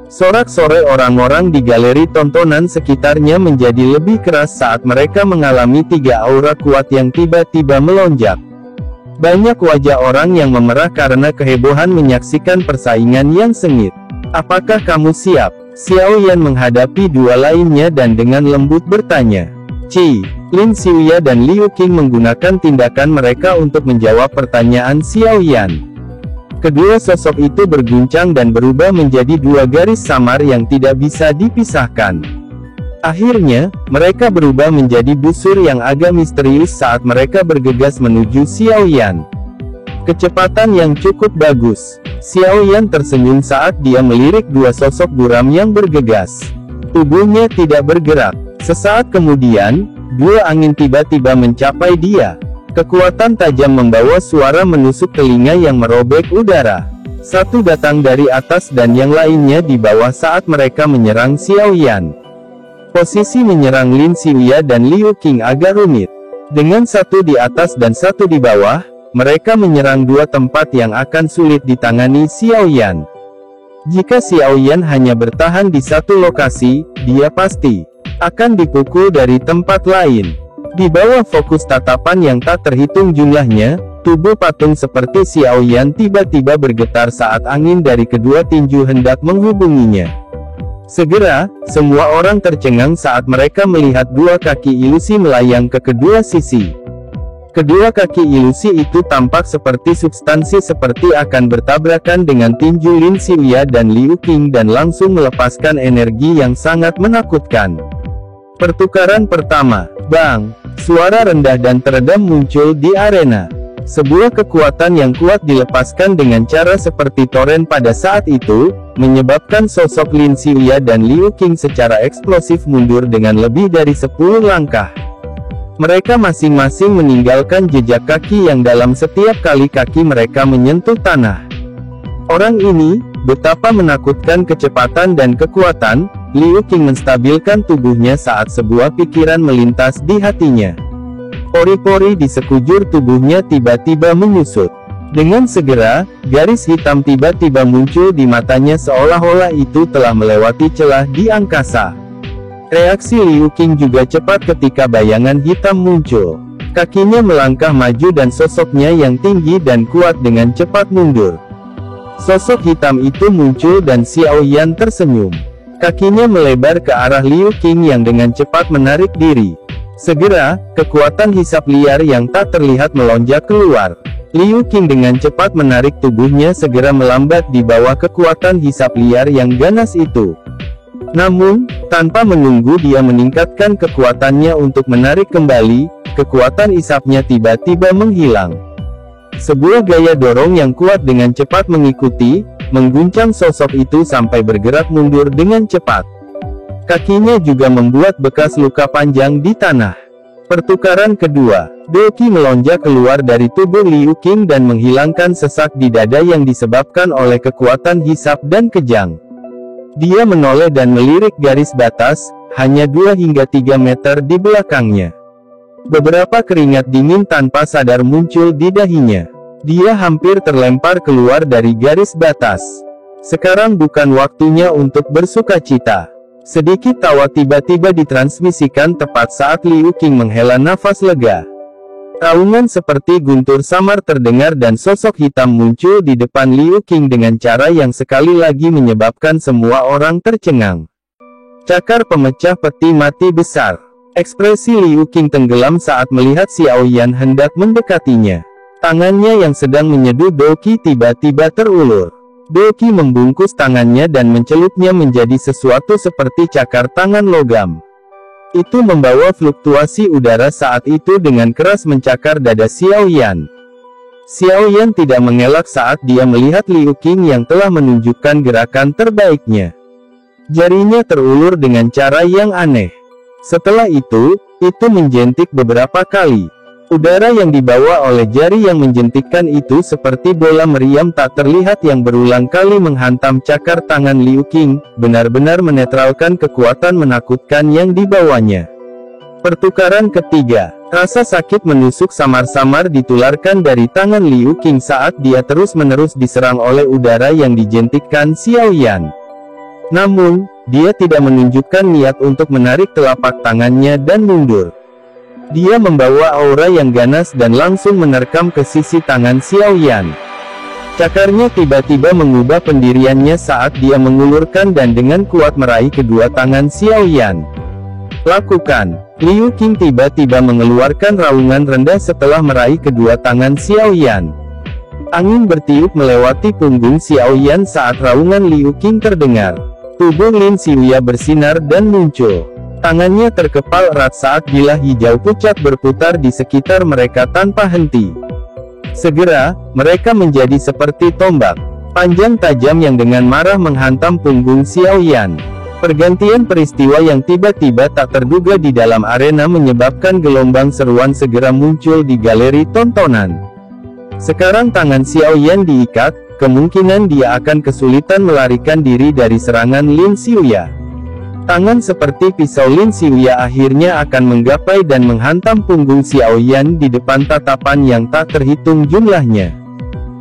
Sorak-sorai orang-orang di galeri tontonan sekitarnya menjadi lebih keras saat mereka mengalami tiga aura kuat yang tiba-tiba melonjak. Banyak wajah orang yang memerah karena kehebohan menyaksikan persaingan yang sengit. Apakah kamu siap? Xiao Yan menghadapi dua lainnya dan dengan lembut bertanya. Lin Xiuya dan Liu Qing menggunakan tindakan mereka untuk menjawab pertanyaan Xiao Yan. Kedua sosok itu berguncang dan berubah menjadi dua garis samar yang tidak bisa dipisahkan. Akhirnya, mereka berubah menjadi busur yang agak misterius saat mereka bergegas menuju Xiao Yan. Kecepatan yang cukup bagus. Xiao Yan tersenyum saat dia melirik dua sosok buram yang bergegas. Tubuhnya tidak bergerak. Sesaat kemudian, dua angin tiba-tiba mencapai dia. Kekuatan tajam membawa suara menusuk telinga yang merobek udara. Satu datang dari atas dan yang lainnya di bawah saat mereka menyerang Xiao Yan. Posisi menyerang Lin Xiuya dan Liu Qing agak rumit. Dengan satu di atas dan satu di bawah, mereka menyerang dua tempat yang akan sulit ditangani Xiao Yan. Jika Xiao Yan hanya bertahan di satu lokasi, dia pasti akan dipukul dari tempat lain. Di bawah fokus tatapan yang tak terhitung jumlahnya, tubuh patung seperti Xiao Yan tiba-tiba bergetar saat angin dari kedua tinju hendak menghubunginya. Segera, semua orang tercengang saat mereka melihat dua kaki ilusi melayang ke kedua sisi. Kedua kaki ilusi itu tampak seperti substansi seperti akan bertabrakan dengan tinju Lin Xiuya dan Liu Qing dan langsung melepaskan energi yang sangat menakutkan. Pertukaran pertama, bang! Suara rendah dan teredam muncul di arena. Sebuah kekuatan yang kuat dilepaskan dengan cara seperti toren pada saat itu, menyebabkan sosok Lin Xiuya dan Liu Qing secara eksplosif mundur dengan lebih dari 10 langkah. Mereka masing-masing meninggalkan jejak kaki yang dalam setiap kali kaki mereka menyentuh tanah. Orang ini, betapa menakutkan kecepatan dan kekuatan. Liu Qing menstabilkan tubuhnya saat sebuah pikiran melintas di hatinya. Pori-pori di sekujur tubuhnya tiba-tiba menyusut. Dengan segera, garis hitam tiba-tiba muncul di matanya seolah-olah itu telah melewati celah di angkasa. Reaksi Liu Qing juga cepat ketika bayangan hitam muncul. Kakinya melangkah maju dan sosoknya yang tinggi dan kuat dengan cepat mundur. Sosok hitam itu muncul dan Xiao Yan tersenyum. Kakinya melebar ke arah Liu Qing yang dengan cepat menarik diri. Segera, kekuatan hisap liar yang tak terlihat melonjak keluar. Liu Qing dengan cepat menarik tubuhnya segera melambat di bawah kekuatan hisap liar yang ganas itu. Namun, tanpa menunggu dia meningkatkan kekuatannya untuk menarik kembali, kekuatan hisapnya tiba-tiba menghilang. Sebuah gaya dorong yang kuat dengan cepat mengikuti, mengguncang sosok itu sampai bergerak mundur dengan cepat. Kakinya juga membuat bekas luka panjang di tanah. Pertukaran kedua, Doki melonjak keluar dari tubuh Liu Qing dan menghilangkan sesak di dada yang disebabkan oleh kekuatan hisap dan kejang. Dia menoleh dan melirik garis batas, hanya 2 hingga 3 meter di belakangnya. Beberapa keringat dingin tanpa sadar muncul di dahinya. Dia hampir terlempar keluar dari garis batas. Sekarang bukan waktunya untuk bersukacita. Sedikit tawa tiba-tiba ditransmisikan tepat saat Liu Qing menghela nafas lega. Raungan seperti guntur samar terdengar dan sosok hitam muncul di depan Liu Qing dengan cara yang sekali lagi menyebabkan semua orang tercengang. Cakar pemecah peti mati besar. Ekspresi Liu Qing tenggelam saat melihat Xiao Yan hendak mendekatinya. Tangannya yang sedang menyeduh Doqi tiba-tiba terulur. Doqi membungkus tangannya dan mencelupnya menjadi sesuatu seperti cakar tangan logam. Itu membawa fluktuasi udara saat itu dengan keras mencakar dada Xiao Yan. Xiao Yan tidak mengelak saat dia melihat Liu Qing yang telah menunjukkan gerakan terbaiknya. Jarinya terulur dengan cara yang aneh. Setelah itu menjentik beberapa kali. Udara yang dibawa oleh jari yang menjentikkan itu seperti bola meriam tak terlihat yang berulang kali menghantam cakar tangan Liu Qing, benar-benar menetralkan kekuatan menakutkan yang dibawanya. Pertukaran ketiga. Rasa sakit menusuk samar-samar ditularkan dari tangan Liu Qing saat dia terus-menerus diserang oleh udara yang dijentikkan Xiao Yan. Namun, dia tidak menunjukkan niat untuk menarik telapak tangannya dan mundur. Dia membawa aura yang ganas dan langsung menerkam ke sisi tangan Xiao Yan. Cakarnya tiba-tiba mengubah pendiriannya saat dia mengulurkan dan dengan kuat meraih kedua tangan Xiao Yan. Lakukan. Liu Qing tiba-tiba mengeluarkan raungan rendah setelah meraih kedua tangan Xiao Yan. Angin bertiup melewati punggung Xiao Yan saat raungan Liu Qing terdengar. Tubuh Lin Xiuya bersinar dan muncul. Tangannya terkepal erat saat bilah hijau pucat berputar di sekitar mereka tanpa henti. Segera, mereka menjadi seperti tombak panjang tajam yang dengan marah menghantam punggung Xiao Yan. Pergantian peristiwa yang tiba-tiba tak terduga di dalam arena menyebabkan gelombang seruan segera muncul di galeri tontonan. Sekarang tangan Xiao Yan diikat, kemungkinan dia akan kesulitan melarikan diri dari serangan Lin Xiuya. Tangan seperti pisau Lin Xiuya akhirnya akan menggapai dan menghantam punggung Xiao Yan di depan tatapan yang tak terhitung jumlahnya.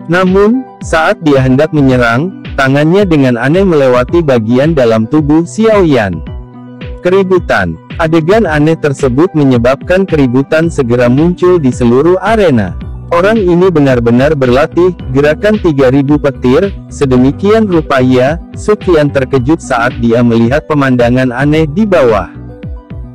Namun, saat dia hendak menyerang, tangannya dengan aneh melewati bagian dalam tubuh Xiao Yan. Keributan. Adegan aneh tersebut menyebabkan keributan segera muncul di seluruh arena. Orang ini benar-benar berlatih, gerakan 3000 petir, sedemikian rupa ia, Suqian terkejut saat dia melihat pemandangan aneh di bawah.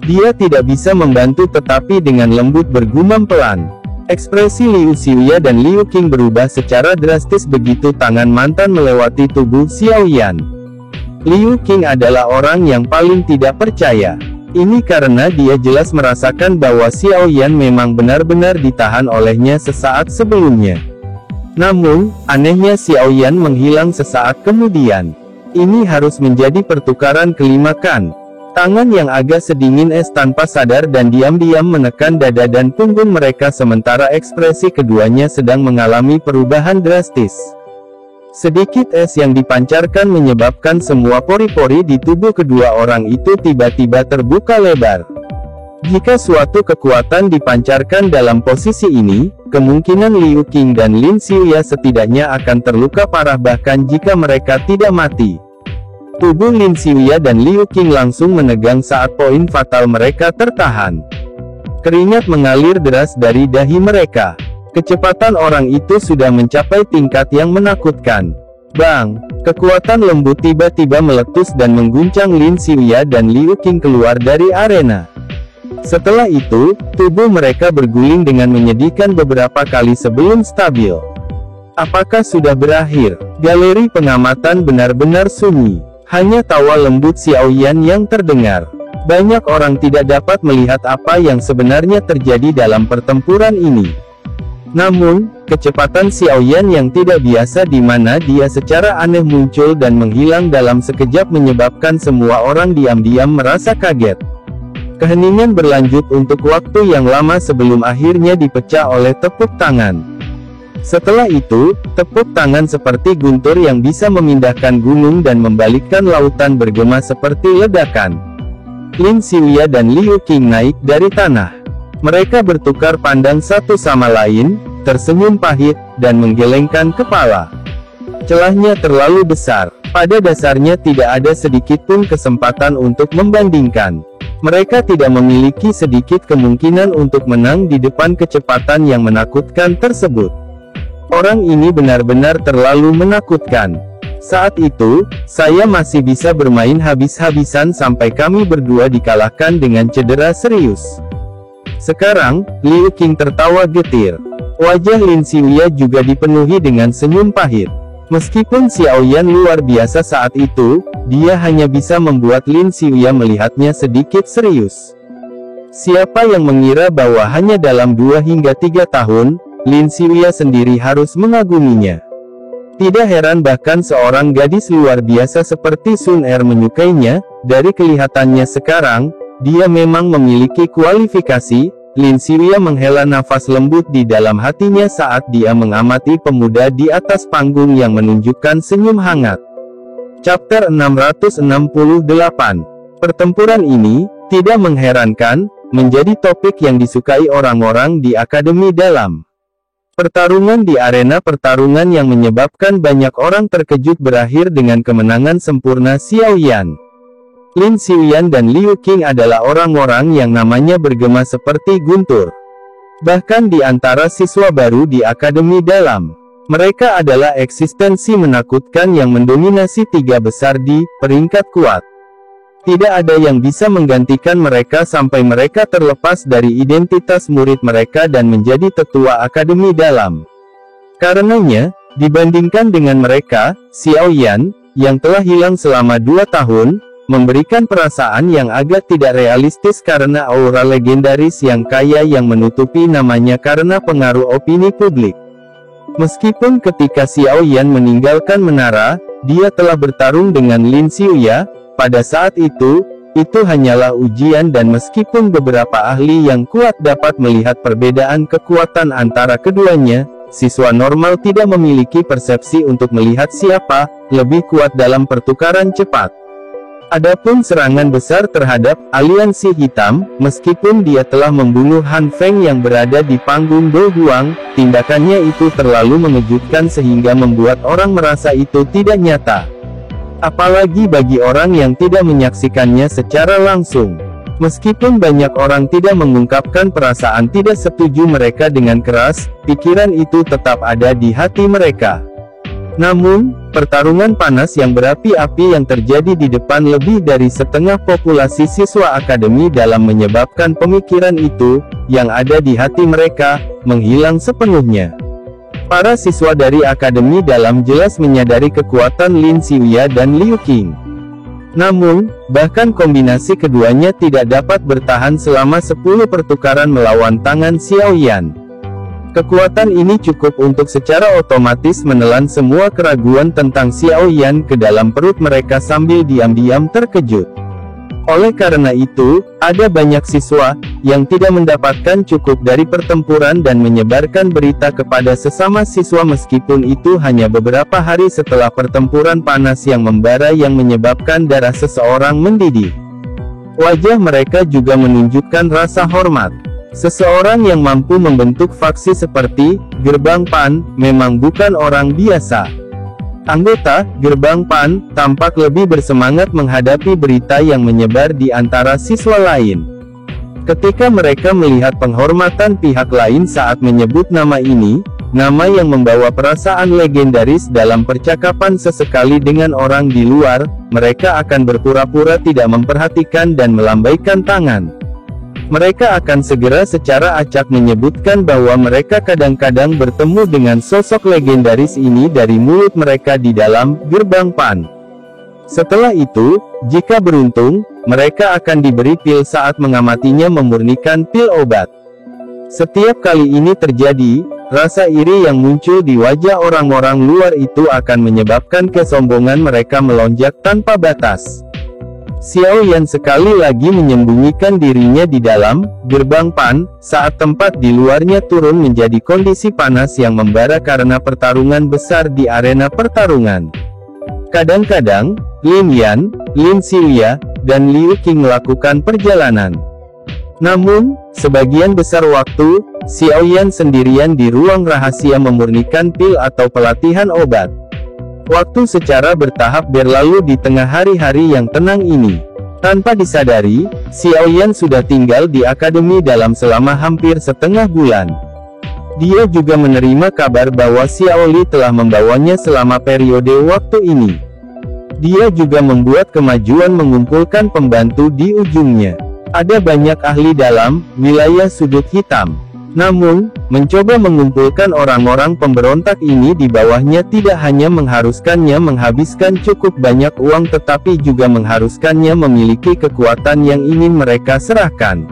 Dia tidak bisa membantu tetapi dengan lembut bergumam pelan. Ekspresi Liu Xiuya dan Liu Qing berubah secara drastis begitu tangan mantan melewati tubuh Xiao Yan. Liu Qing adalah orang yang paling tidak percaya. Ini karena dia jelas merasakan bahwa Xiao Yan memang benar-benar ditahan olehnya sesaat sebelumnya. Namun, anehnya Xiao Yan menghilang sesaat kemudian. Ini harus menjadi pertukaran kelima kan? Tangan yang agak sedingin es tanpa sadar dan diam-diam menekan dada dan punggung mereka sementara ekspresi keduanya sedang mengalami perubahan drastis. Sedikit es yang dipancarkan menyebabkan semua pori-pori di tubuh kedua orang itu tiba-tiba terbuka lebar. Jika suatu kekuatan dipancarkan dalam posisi ini, kemungkinan Liu Qing dan Lin Xiuya setidaknya akan terluka parah bahkan jika mereka tidak mati. Tubuh Lin Xiuya dan Liu Qing langsung menegang saat poin fatal mereka tertahan. Keringat mengalir deras dari dahi mereka. Kecepatan orang itu sudah mencapai tingkat yang menakutkan. Bang! Kekuatan lembut tiba-tiba meletus dan mengguncang Lin Xiuya dan Liu Qing keluar dari arena. Setelah itu, tubuh mereka berguling dengan menyedihkan beberapa kali sebelum stabil. Apakah sudah berakhir? Galeri pengamatan benar-benar sunyi. Hanya tawa lembut Xiao Yan yang terdengar. Banyak orang tidak dapat melihat apa yang sebenarnya terjadi dalam pertempuran ini. Namun, kecepatan Xiao Yan yang tidak biasa di mana dia secara aneh muncul dan menghilang dalam sekejap menyebabkan semua orang diam-diam merasa kaget. Keheningan berlanjut untuk waktu yang lama sebelum akhirnya dipecah oleh tepuk tangan. Setelah itu, tepuk tangan seperti guntur yang bisa memindahkan gunung dan membalikkan lautan bergema seperti ledakan. Lin Xiuya dan Liu Qing naik dari tanah. Mereka bertukar pandang satu sama lain, tersenyum pahit, dan menggelengkan kepala. Celahnya terlalu besar. Pada dasarnya tidak ada sedikitpun kesempatan untuk membandingkan. Mereka tidak memiliki sedikit kemungkinan untuk menang di depan kecepatan yang menakutkan tersebut. Orang ini benar-benar terlalu menakutkan. Saat itu, saya masih bisa bermain habis-habisan sampai kami berdua dikalahkan dengan cedera serius. Sekarang, Liu Qing tertawa getir. Wajah Lin Xiuya juga dipenuhi dengan senyum pahit. Meskipun Xiao Yan luar biasa saat itu, dia hanya bisa membuat Lin Xiuya melihatnya sedikit serius. Siapa yang mengira bahwa hanya dalam 2 hingga 3 tahun, Lin Xiuya sendiri harus mengaguminya. Tidak heran bahkan seorang gadis luar biasa seperti Sun Er menyukainya. Dari kelihatannya sekarang, dia memang memiliki kualifikasi. Lin Xiuya menghela nafas lembut di dalam hatinya saat dia mengamati pemuda di atas panggung yang menunjukkan senyum hangat. Chapter 668. Pertempuran ini, tidak mengherankan, menjadi topik yang disukai orang-orang di Akademi Dalam. Pertarungan di arena pertarungan yang menyebabkan banyak orang terkejut berakhir dengan kemenangan sempurna Xiao Yan. Lin Xiuyan dan Liu Qing adalah orang-orang yang namanya bergema seperti guntur. Bahkan di antara siswa baru di Akademi Dalam, mereka adalah eksistensi menakutkan yang mendominasi 3 besar di peringkat kuat. Tidak ada yang bisa menggantikan mereka sampai mereka terlepas dari identitas murid mereka dan menjadi tetua Akademi Dalam. Karenanya, dibandingkan dengan mereka, Xiao Yan, yang telah hilang selama 2 tahun, memberikan perasaan yang agak tidak realistis karena aura legendaris yang kaya yang menutupi namanya karena pengaruh opini publik. Meskipun ketika Xiao Yan meninggalkan menara, dia telah bertarung dengan Lin Xiuya. Pada saat itu hanyalah ujian dan meskipun beberapa ahli yang kuat dapat melihat perbedaan kekuatan antara keduanya, siswa normal tidak memiliki persepsi untuk melihat siapa lebih kuat dalam pertukaran cepat. Adapun serangan besar terhadap aliansi hitam, meskipun dia telah membunuh Han Feng yang berada di panggung Do Huang, tindakannya itu terlalu mengejutkan sehingga membuat orang merasa itu tidak nyata. Apalagi bagi orang yang tidak menyaksikannya secara langsung. Meskipun banyak orang tidak mengungkapkan perasaan tidak setuju mereka dengan keras, pikiran itu tetap ada di hati mereka. Namun, pertarungan panas yang berapi-api yang terjadi di depan lebih dari setengah populasi siswa Akademi Dalam menyebabkan pemikiran itu, yang ada di hati mereka, menghilang sepenuhnya. Para siswa dari Akademi Dalam jelas menyadari kekuatan Lin Xiuya dan Liu Qing. Namun, bahkan kombinasi keduanya tidak dapat bertahan selama 10 pertukaran melawan tangan Xiao Yan. Kekuatan ini cukup untuk secara otomatis menelan semua keraguan tentang Xiao Yan ke dalam perut mereka sambil diam-diam terkejut. Oleh karena itu, ada banyak siswa yang tidak mendapatkan cukup dari pertempuran dan menyebarkan berita kepada sesama siswa meskipun itu hanya beberapa hari setelah pertempuran panas yang membara yang menyebabkan darah seseorang mendidih. Wajah mereka juga menunjukkan rasa hormat. Seseorang yang mampu membentuk faksi seperti Gerbang Pan memang bukan orang biasa. Anggota Gerbang Pan tampak lebih bersemangat menghadapi berita yang menyebar di antara siswa lain. Ketika mereka melihat penghormatan pihak lain saat menyebut nama ini, nama yang membawa perasaan legendaris dalam percakapan sesekali dengan orang di luar, mereka akan berpura-pura tidak memperhatikan dan melambaikan tangan. Mereka akan segera secara acak menyebutkan bahwa mereka kadang-kadang bertemu dengan sosok legendaris ini dari mulut mereka di dalam Gerbang Pan. Setelah itu, jika beruntung, mereka akan diberi pil saat mengamatinya memurnikan pil obat. Setiap kali ini terjadi, rasa iri yang muncul di wajah orang-orang luar itu akan menyebabkan kesombongan mereka melonjak tanpa batas. Xiao Yan sekali lagi menyembunyikan dirinya di dalam Gerbang Pan, saat tempat di luarnya turun menjadi kondisi panas yang membara karena pertarungan besar di arena pertarungan. Kadang-kadang, Lin Yan, Lin Xiuya, dan Liu Qing melakukan perjalanan. Namun, sebagian besar waktu, Xiao Yan sendirian di ruang rahasia memurnikan pil atau pelatihan obat. Waktu secara bertahap berlalu di tengah hari-hari yang tenang ini. Tanpa disadari, Xiao Yan sudah tinggal di Akademi Dalam selama hampir setengah bulan. Dia juga menerima kabar bahwa Xiao Li telah membawanya selama periode waktu ini. Dia juga membuat kemajuan mengumpulkan pembantu di ujungnya. Ada banyak ahli dalam wilayah sudut hitam. Namun, mencoba mengumpulkan orang-orang pemberontak ini di bawahnya tidak hanya mengharuskannya menghabiskan cukup banyak uang tetapi juga mengharuskannya memiliki kekuatan yang ingin mereka serahkan.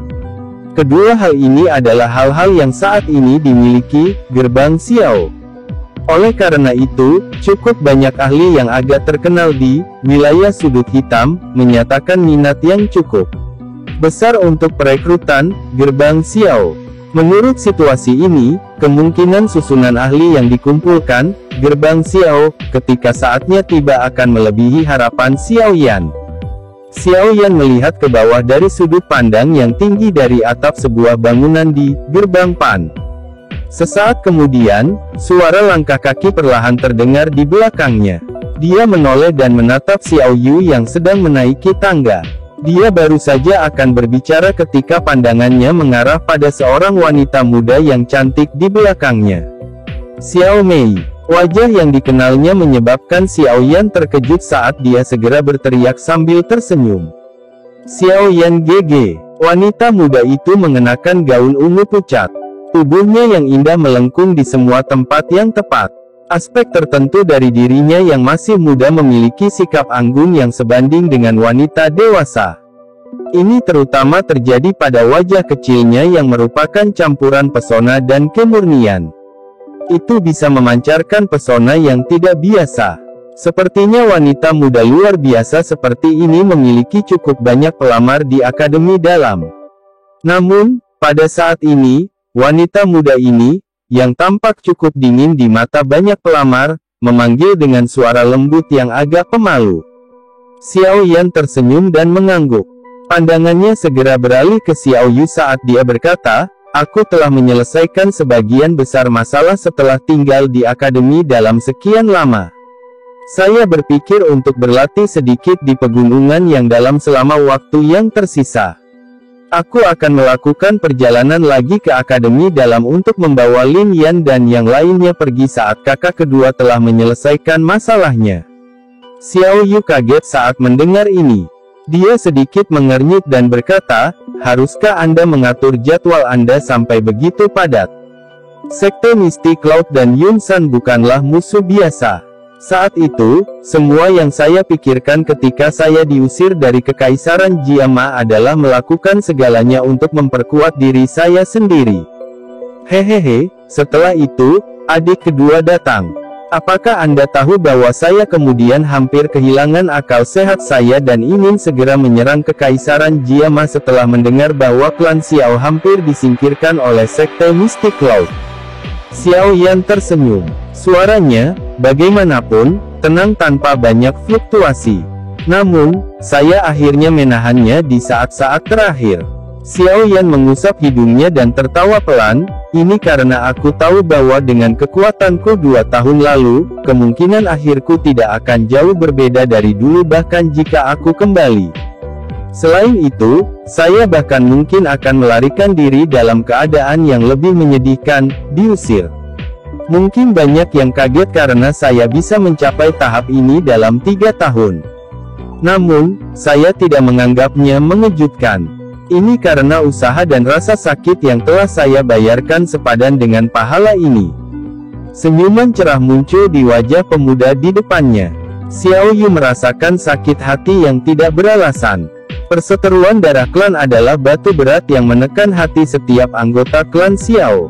Kedua hal ini adalah hal-hal yang saat ini dimiliki Gerbang Xiao. Oleh karena itu, cukup banyak ahli yang agak terkenal di wilayah sudut hitam menyatakan minat yang cukup besar untuk perekrutan Gerbang Xiao. Menurut situasi ini, kemungkinan susunan ahli yang dikumpulkan Gerbang Xiao ketika saatnya tiba akan melebihi harapan Xiao Yan. Xiao Yan melihat ke bawah dari sudut pandang yang tinggi dari atap sebuah bangunan di Gerbang Pan. Sesaat kemudian, suara langkah kaki perlahan terdengar di belakangnya. Dia menoleh dan menatap Xiao Yu yang sedang menaiki tangga. Dia baru saja akan berbicara ketika pandangannya mengarah pada seorang wanita muda yang cantik di belakangnya. Xiao Mei. Wajah yang dikenalnya menyebabkan Xiao Yan terkejut saat dia segera berteriak sambil tersenyum. Xiao Yan GG. Wanita muda itu mengenakan gaun ungu pucat. Tubuhnya yang indah melengkung di semua tempat yang tepat. Aspek tertentu dari dirinya yang masih muda memiliki sikap anggun yang sebanding dengan wanita dewasa. Ini terutama terjadi pada wajah kecilnya yang merupakan campuran pesona dan kemurnian. Itu bisa memancarkan pesona yang tidak biasa. Sepertinya wanita muda luar biasa seperti ini memiliki cukup banyak pelamar di akademi dalam. Namun, pada saat ini, wanita muda ini, yang tampak cukup dingin di mata banyak pelamar, memanggil dengan suara lembut yang agak pemalu. Xiao Yan tersenyum dan mengangguk. Pandangannya segera beralih ke Xiao Yu saat dia berkata, "Aku telah menyelesaikan sebagian besar masalah setelah tinggal di akademi dalam sekian lama. Saya berpikir untuk berlatih sedikit di pegunungan yang dalam selama waktu yang tersisa. Aku akan melakukan perjalanan lagi ke akademi dalam untuk membawa Lin Yan dan yang lainnya pergi saat kakak kedua telah menyelesaikan masalahnya." Xiao Yu kaget saat mendengar ini. Dia sedikit mengernyit dan berkata, "Haruskah Anda mengatur jadwal Anda sampai begitu padat? Sekte Misty Cloud dan Yun San bukanlah musuh biasa. Saat itu, semua yang saya pikirkan ketika saya diusir dari Kekaisaran Jiama adalah melakukan segalanya untuk memperkuat diri saya sendiri. Hehehe, setelah itu, adik kedua datang. Apakah Anda tahu bahwa saya kemudian hampir kehilangan akal sehat saya dan ingin segera menyerang Kekaisaran Jiama setelah mendengar bahwa klan Xiao hampir disingkirkan oleh Sekte Mystic Cloud?" Xiao Yan tersenyum. Suaranya, bagaimanapun, tenang tanpa banyak fluktuasi. "Namun, saya akhirnya menahannya di saat-saat terakhir." Xiao Yan mengusap hidungnya dan tertawa pelan, "Ini karena aku tahu bahwa dengan kekuatanku 2 tahun lalu, kemungkinan akhirku tidak akan jauh berbeda dari dulu bahkan jika aku kembali. Selain itu, saya bahkan mungkin akan melarikan diri dalam keadaan yang lebih menyedihkan, diusir. Mungkin banyak yang kaget karena saya bisa mencapai tahap ini dalam 3 tahun. Namun, saya tidak menganggapnya mengejutkan. Ini karena usaha dan rasa sakit yang telah saya bayarkan sepadan dengan pahala ini." Senyuman cerah muncul di wajah pemuda di depannya. Xiao Yu merasakan sakit hati yang tidak beralasan. Perseteruan darah klan adalah batu berat yang menekan hati setiap anggota klan Xiao.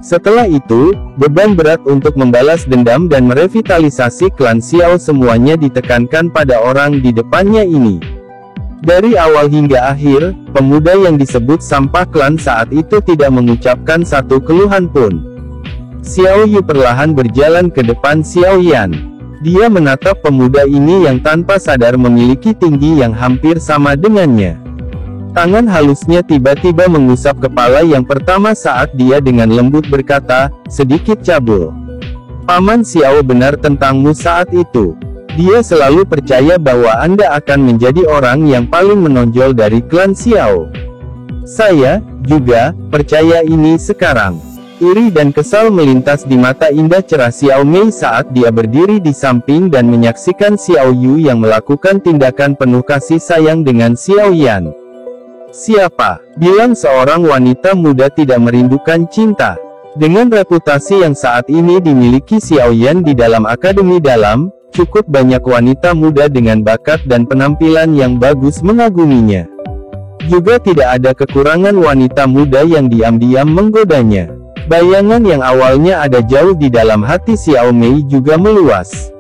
Setelah itu, beban berat untuk membalas dendam dan merevitalisasi klan Xiao semuanya ditekankan pada orang di depannya ini. Dari awal hingga akhir, pemuda yang disebut sampah klan saat itu tidak mengucapkan satu keluhan pun. Xiao Yu perlahan berjalan ke depan Xiao Yan. Dia menatap pemuda ini yang tanpa sadar memiliki tinggi yang hampir sama dengannya. Tangan halusnya tiba-tiba mengusap kepala yang pertama saat dia dengan lembut berkata, sedikit cabul. "Paman Xiao benar tentangmu saat itu. Dia selalu percaya bahwa Anda akan menjadi orang yang paling menonjol dari klan Xiao. Saya juga percaya ini sekarang. Iri dan kesal melintas di mata indah cerah Xiao Mei saat dia berdiri di samping dan menyaksikan Xiao Yu yang melakukan tindakan penuh kasih sayang dengan Xiao Yan. Siapa bilang seorang wanita muda tidak merindukan cinta? Dengan reputasi yang saat ini dimiliki Xiao Yan di dalam akademi dalam, cukup banyak wanita muda dengan bakat dan penampilan yang bagus mengaguminya. Juga tidak ada kekurangan wanita muda yang diam-diam menggodanya. Bayangan yang awalnya ada jauh di dalam hati Xiao Mei juga meluas.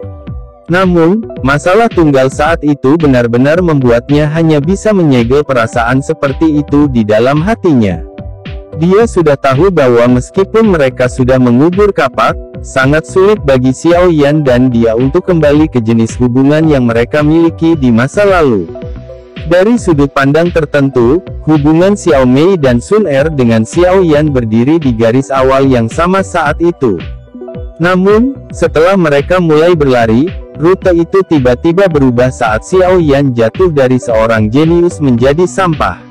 Namun, masalah tunggal saat itu benar-benar membuatnya hanya bisa menyegel perasaan seperti itu di dalam hatinya. Dia sudah tahu bahwa meskipun mereka sudah mengubur kapak, sangat sulit bagi Xiao Yan dan dia untuk kembali ke jenis hubungan yang mereka miliki di masa lalu. Dari sudut pandang tertentu, hubungan Xiao Mei dan Sun Er dengan Xiao Yan berdiri di garis awal yang sama saat itu. Namun, setelah mereka mulai berlari, rute itu tiba-tiba berubah saat Xiao Yan jatuh dari seorang jenius menjadi sampah.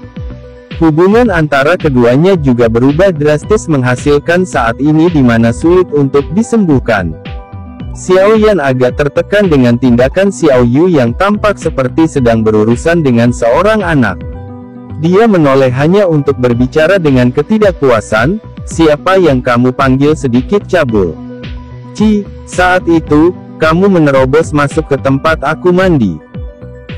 Hubungan antara keduanya juga berubah drastis menghasilkan saat ini di mana sulit untuk disembuhkan. Xiao Yan agak tertekan dengan tindakan Xiao Yu yang tampak seperti sedang berurusan dengan seorang anak. Dia menoleh hanya untuk berbicara dengan ketidakpuasan, "Siapa yang kamu panggil sedikit cabul?" Saat itu, kamu menerobos masuk ke tempat aku mandi.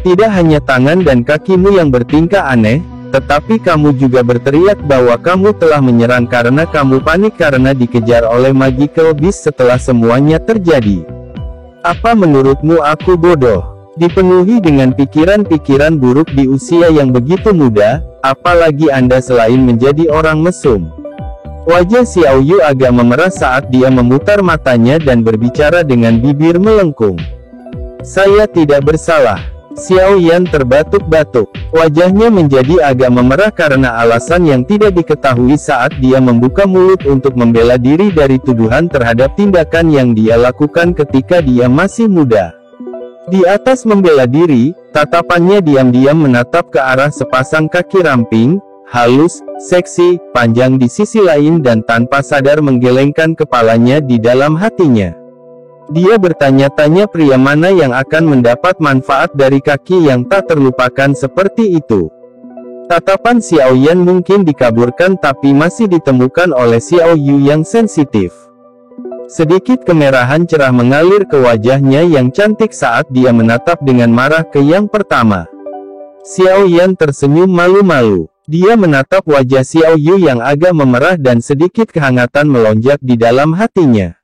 Tidak hanya tangan dan kakimu yang bertingkah aneh, tetapi kamu juga berteriak bahwa kamu telah menyerang karena kamu panik karena dikejar oleh Magical Beast setelah semuanya terjadi. Apa menurutmu aku bodoh? Dipenuhi dengan pikiran-pikiran buruk di usia yang begitu muda, apalagi Anda selain menjadi orang mesum. Wajah Xiao Yu agak memerah saat dia memutar matanya dan berbicara dengan bibir melengkung. "Saya tidak bersalah." Xiao Yan terbatuk-batuk. Wajahnya menjadi agak memerah karena alasan yang tidak diketahui saat dia membuka mulut untuk membela diri dari tuduhan terhadap tindakan yang dia lakukan ketika dia masih muda. Di atas membela diri, tatapannya diam-diam menatap ke arah sepasang kaki ramping, halus, seksi, panjang di sisi lain dan tanpa sadar menggelengkan kepalanya di dalam hatinya. Dia bertanya-tanya pria mana yang akan mendapat manfaat dari kaki yang tak terlupakan seperti itu. Tatapan Xiao Yan mungkin dikaburkan tapi masih ditemukan oleh Xiao Yu yang sensitif. Sedikit kemerahan cerah mengalir ke wajahnya yang cantik saat dia menatap dengan marah ke yang pertama. Xiao Yan tersenyum malu-malu. Dia menatap wajah Xiao Yu yang agak memerah dan sedikit kehangatan melonjak di dalam hatinya.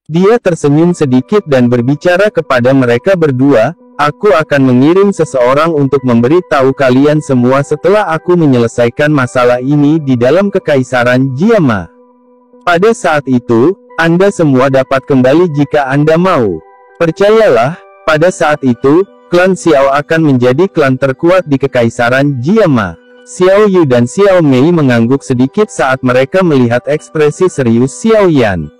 Dia tersenyum sedikit dan berbicara kepada mereka berdua, "Aku akan mengirim seseorang untuk memberi tahu kalian semua setelah aku menyelesaikan masalah ini di dalam Kekaisaran Jiama. Pada saat itu, Anda semua dapat kembali jika Anda mau. Percayalah, pada saat itu, klan Xiao akan menjadi klan terkuat di Kekaisaran Jiama." Xiao Yu dan Xiao Mei mengangguk sedikit saat mereka melihat ekspresi serius Xiao Yan.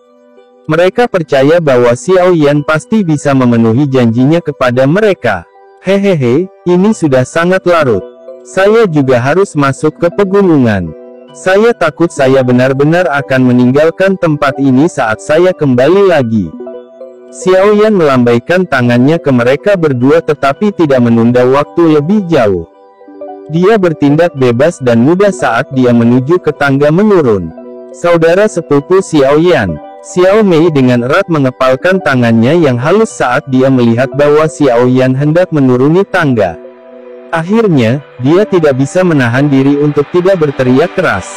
Mereka percaya bahwa Xiao Yan pasti bisa memenuhi janjinya kepada mereka. "Hehehe, ini sudah sangat larut. Saya juga harus masuk ke pegunungan. Saya takut saya benar-benar akan meninggalkan tempat ini saat saya kembali lagi." Xiao Yan melambaikan tangannya ke mereka berdua tetapi tidak menunda waktu lebih jauh. Dia bertindak bebas dan mudah saat dia menuju ke tangga menurun. Saudara sepupu Xiao Yan, Xiao Mei dengan erat mengepalkan tangannya yang halus saat dia melihat bahwa Xiao Yan hendak menuruni tangga. Akhirnya, dia tidak bisa menahan diri untuk tidak berteriak keras.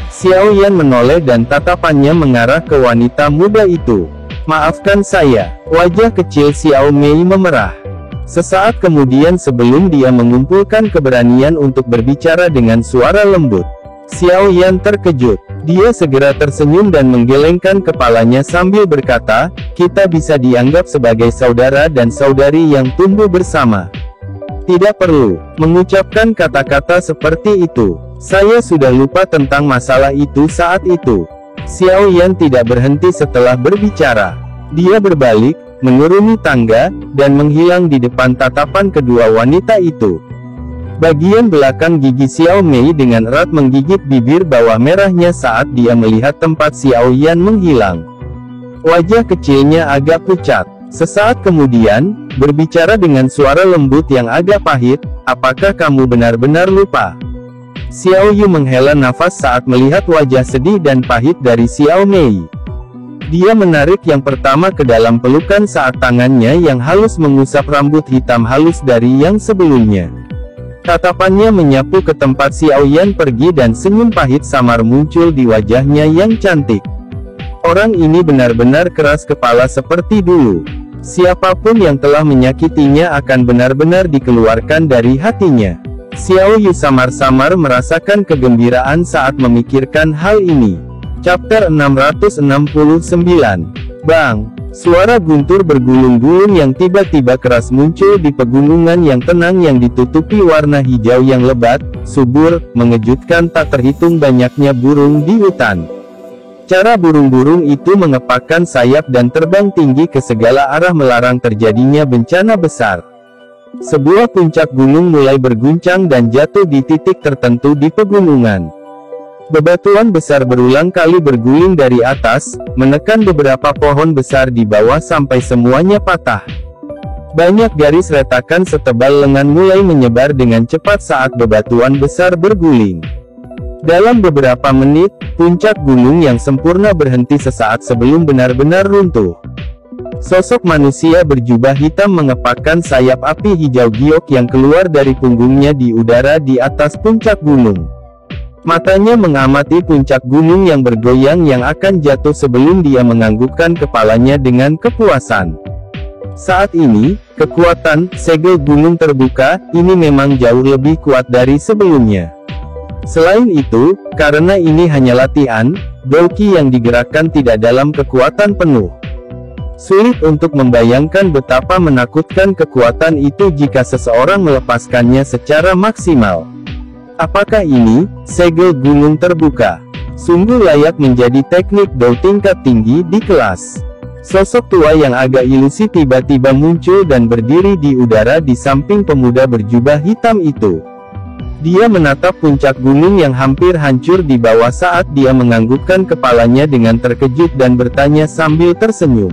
Xiao Yan menoleh dan tatapannya mengarah ke wanita muda itu. "Maafkan saya." Wajah kecil Xiao Mei memerah. Sesaat kemudian sebelum dia mengumpulkan keberanian untuk berbicara dengan suara lembut, Xiao Yan terkejut. Dia segera tersenyum dan menggelengkan kepalanya sambil berkata, "Kita bisa dianggap sebagai saudara dan saudari yang tumbuh bersama. Tidak perlu mengucapkan kata-kata seperti itu. Saya sudah lupa tentang masalah itu saat itu." Xiao Yan tidak berhenti setelah berbicara. Dia berbalik, menuruni tangga, dan menghilang di depan tatapan kedua wanita itu. Bagian belakang gigi Xiao Mei dengan erat menggigit bibir bawah merahnya saat dia melihat tempat Xiao Yan menghilang. Wajah kecilnya agak pucat. Sesaat kemudian, berbicara dengan suara lembut yang agak pahit, "Apakah kamu benar-benar lupa?" Xiao Yu menghela nafas saat melihat wajah sedih dan pahit dari Xiao Mei. Dia menarik yang pertama ke dalam pelukan saat tangannya yang halus mengusap rambut hitam halus dari yang sebelumnya. Tatapannya menyapu ke tempat Xiao Yan pergi dan senyum pahit samar muncul di wajahnya yang cantik. Orang ini benar-benar keras kepala seperti dulu. Siapapun yang telah menyakitinya akan benar-benar dikeluarkan dari hatinya. Xiao Yu samar-samar merasakan kegembiraan saat memikirkan hal ini. Chapter 669. Bang! Suara guntur bergulung-gulung yang tiba-tiba keras muncul di pegunungan yang tenang yang ditutupi warna hijau yang lebat, subur, mengejutkan tak terhitung banyaknya burung di hutan. Cara burung-burung itu mengepakkan sayap dan terbang tinggi ke segala arah melarang terjadinya bencana besar. Sebuah puncak gunung mulai berguncang dan jatuh di titik tertentu di pegunungan. Bebatuan besar berulang kali berguling dari atas, menekan beberapa pohon besar di bawah sampai semuanya patah. Banyak garis retakan setebal lengan mulai menyebar dengan cepat saat bebatuan besar berguling. Dalam beberapa menit, puncak gunung yang sempurna berhenti sesaat sebelum benar-benar runtuh. Sosok manusia berjubah hitam mengepakkan sayap api hijau giok yang keluar dari punggungnya di udara di atas puncak gunung. Matanya mengamati puncak gunung yang bergoyang yang akan jatuh sebelum dia menganggukkan kepalanya dengan kepuasan. Saat ini, kekuatan segel gunung terbuka ini memang jauh lebih kuat dari sebelumnya. Selain itu, karena ini hanya latihan, Doki yang digerakkan tidak dalam kekuatan penuh. Sulit untuk membayangkan betapa menakutkan kekuatan itu jika seseorang melepaskannya secara maksimal. Apakah ini, segel gunung terbuka? Sungguh layak menjadi teknik Do tingkat tinggi di kelas. Sosok tua yang agak ilusi tiba-tiba muncul dan berdiri di udara di samping pemuda berjubah hitam itu. Dia menatap puncak gunung yang hampir hancur di bawah saat dia menganggukkan kepalanya dengan terkejut dan bertanya sambil tersenyum.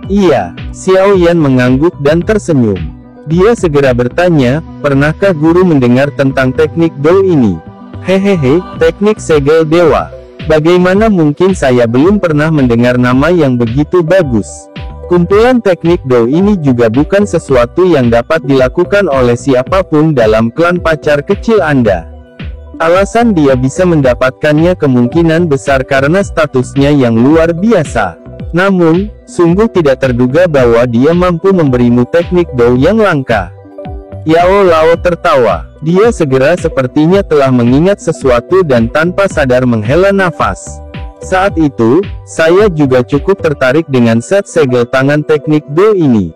Iya, Xiao Yan mengangguk dan tersenyum. Dia segera bertanya, "Pernahkah guru mendengar tentang teknik Do ini?" "Hehehe, teknik segel dewa. Bagaimana mungkin saya belum pernah mendengar nama yang begitu bagus. Kumpulan teknik Do ini juga bukan sesuatu yang dapat dilakukan oleh siapapun dalam klan pacar kecil Anda. Alasan dia bisa mendapatkannya kemungkinan besar karena statusnya yang luar biasa. Namun, sungguh tidak terduga bahwa dia mampu memberimu teknik Do yang langka." Yao Lao tertawa. Dia segera sepertinya telah mengingat sesuatu dan tanpa sadar menghela nafas. "Saat itu, saya juga cukup tertarik dengan set segel tangan teknik Do ini.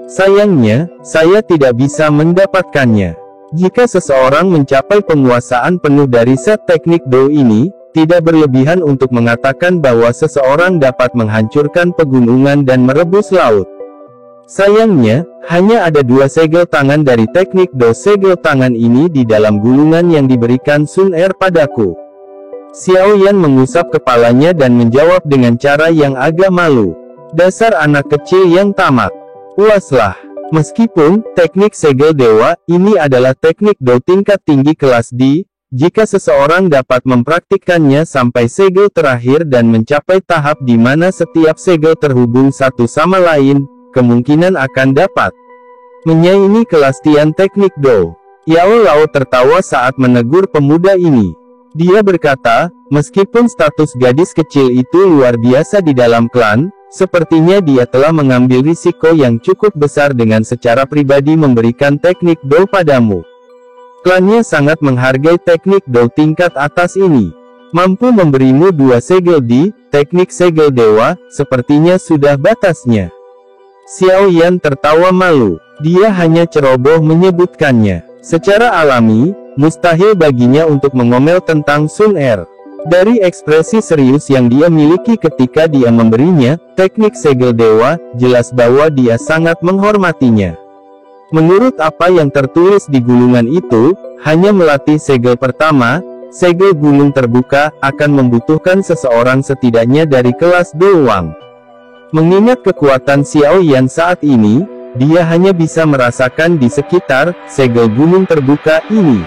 Sayangnya, saya tidak bisa mendapatkannya. Jika seseorang mencapai penguasaan penuh dari set teknik Do ini, tidak berlebihan untuk mengatakan bahwa seseorang dapat menghancurkan pegunungan dan merebus laut. Sayangnya, hanya ada 2 segel tangan dari teknik Do segel tangan ini di dalam gulungan yang diberikan Sun Er padaku." Xiao Yan mengusap kepalanya dan menjawab dengan cara yang agak malu. "Dasar anak kecil yang tamak. Puaslah. Meskipun teknik segel dewa ini adalah teknik Do tingkat tinggi kelas D, jika seseorang dapat mempraktikkannya sampai segel terakhir dan mencapai tahap di mana setiap segel terhubung satu sama lain, kemungkinan akan dapat menyaingi kelas Tian teknik Do." Yao Lao tertawa saat menegur pemuda ini. Dia berkata, "Meskipun status gadis kecil itu luar biasa di dalam klan, sepertinya dia telah mengambil risiko yang cukup besar dengan secara pribadi memberikan teknik Do padamu. Klannya sangat menghargai teknik Do tingkat atas ini. Mampu memberimu 2 segel di teknik segel dewa, sepertinya sudah batasnya." Xiao Yan tertawa malu. Dia hanya ceroboh menyebutkannya. Secara alami, mustahil baginya untuk mengomel tentang Sun Er. Dari ekspresi serius yang dia miliki ketika dia memberinya teknik segel dewa, jelas bahwa dia sangat menghormatinya. Menurut apa yang tertulis di gulungan itu, hanya melatih segel pertama, segel gulung terbuka, akan membutuhkan seseorang setidaknya dari kelas doang. Mengingat kekuatan Xiao Yan saat ini, dia hanya bisa merasakan di sekitar segel gulung terbuka ini.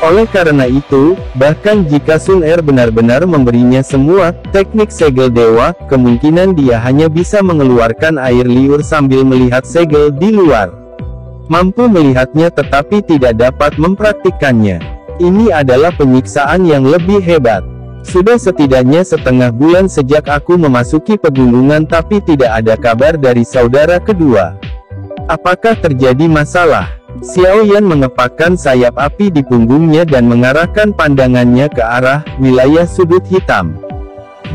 Oleh karena itu, bahkan jika Sun Er benar-benar memberinya semua teknik segel dewa, kemungkinan dia hanya bisa mengeluarkan air liur sambil melihat segel di luar. Mampu melihatnya tetapi tidak dapat mempraktikkannya. Ini adalah penyiksaan yang lebih hebat. Sudah setidaknya setengah bulan sejak aku memasuki pegunungan tapi tidak ada kabar dari saudara kedua. Apakah terjadi masalah? Xiao Yan mengepakkan sayap api di punggungnya dan mengarahkan pandangannya ke arah wilayah sudut hitam.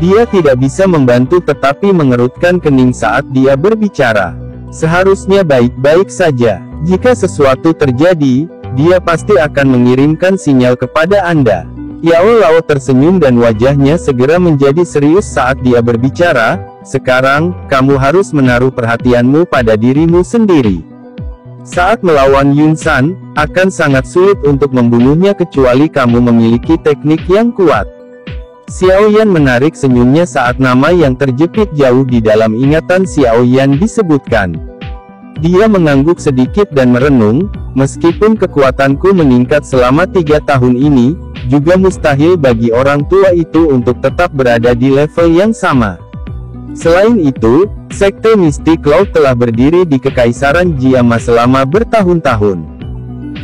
Dia tidak bisa membantu tetapi mengerutkan kening saat dia berbicara. Seharusnya baik-baik saja. Jika sesuatu terjadi, dia pasti akan mengirimkan sinyal kepada Anda. Yao Lao tersenyum dan wajahnya segera menjadi serius saat dia berbicara. Sekarang, kamu harus menaruh perhatianmu pada dirimu sendiri. Saat melawan Yun San, akan sangat sulit untuk membunuhnya kecuali kamu memiliki teknik yang kuat. Xiao Yan menarik senyumnya saat nama yang terjepit jauh di dalam ingatan Xiao Yan disebutkan. Dia mengangguk sedikit dan merenung, meskipun kekuatanku meningkat selama 3 tahun ini, juga mustahil bagi orang tua itu untuk tetap berada di level yang sama. Selain itu, Sekte Mistik Cloud telah berdiri di Kekaisaran Jiama selama bertahun-tahun.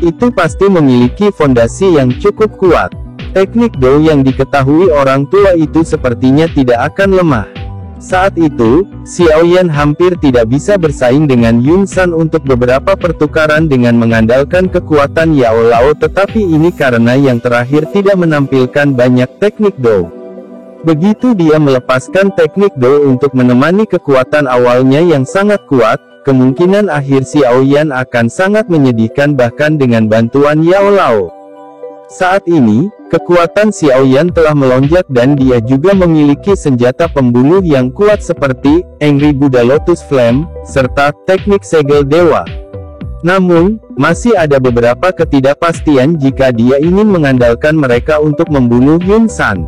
Itu pasti memiliki fondasi yang cukup kuat. Teknik Do yang diketahui orang tua itu sepertinya tidak akan lemah. Saat itu, Xiao Yan hampir tidak bisa bersaing dengan Yun San untuk beberapa pertukaran dengan mengandalkan kekuatan Yao Lao, tetapi ini karena yang terakhir tidak menampilkan banyak teknik Do. Begitu dia melepaskan teknik Do untuk menemani kekuatan awalnya yang sangat kuat, kemungkinan akhir Xiao Yan akan sangat menyedihkan bahkan dengan bantuan Yao Lao. Saat ini, kekuatan Xiao Yan telah melonjak dan dia juga memiliki senjata pembunuh yang kuat seperti Angry Buddha Lotus Flame, serta teknik segel dewa. Namun, masih ada beberapa ketidakpastian jika dia ingin mengandalkan mereka untuk membunuh Yun San.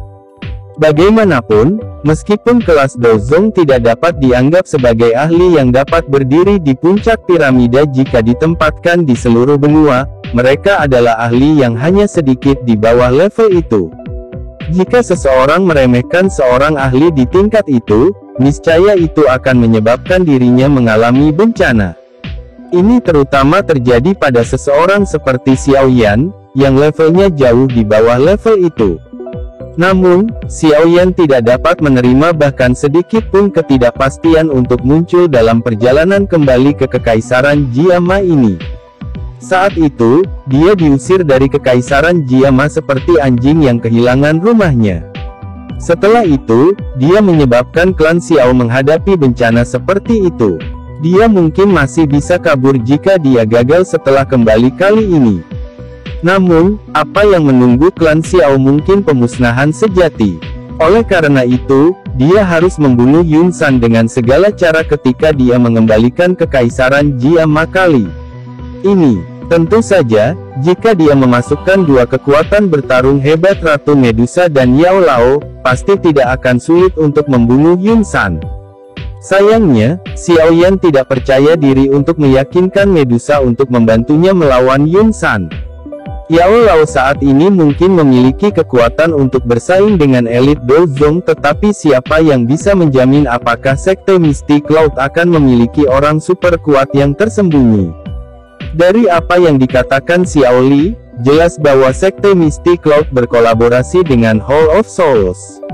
Bagaimanapun, meskipun kelas Dozong tidak dapat dianggap sebagai ahli yang dapat berdiri di puncak piramida jika ditempatkan di seluruh benua, mereka adalah ahli yang hanya sedikit di bawah level itu. Jika seseorang meremehkan seorang ahli di tingkat itu, niscaya itu akan menyebabkan dirinya mengalami bencana. Ini terutama terjadi pada seseorang seperti Xiao Yan, yang levelnya jauh di bawah level itu. Namun, Xiao Yan tidak dapat menerima bahkan sedikit pun ketidakpastian untuk muncul dalam perjalanan kembali ke Kekaisaran Jiama ini. Saat itu, dia diusir dari Kekaisaran Jiama seperti anjing yang kehilangan rumahnya. Setelah itu, dia menyebabkan klan Xiao menghadapi bencana seperti itu. Dia mungkin masih bisa kabur jika dia gagal setelah kembali kali ini. Namun, apa yang menunggu klan Xiao mungkin pemusnahan sejati. Oleh karena itu, dia harus membunuh Yun San dengan segala cara ketika dia mengembalikan Kekaisaran Jiama kali ini. Tentu saja, jika dia memasukkan dua kekuatan bertarung hebat Ratu Medusa dan Yao Lao, pasti tidak akan sulit untuk membunuh Yun San. Sayangnya, Xiao Yan tidak percaya diri untuk meyakinkan Medusa untuk membantunya melawan Yun San. Yao Lao saat ini mungkin memiliki kekuatan untuk bersaing dengan elit Dozong, tetapi siapa yang bisa menjamin apakah Sekte Mistik Cloud akan memiliki orang super kuat yang tersembunyi? Dari apa yang dikatakan Xiao Li, jelas bahwa Sekte Mistik Cloud berkolaborasi dengan Hall of Souls.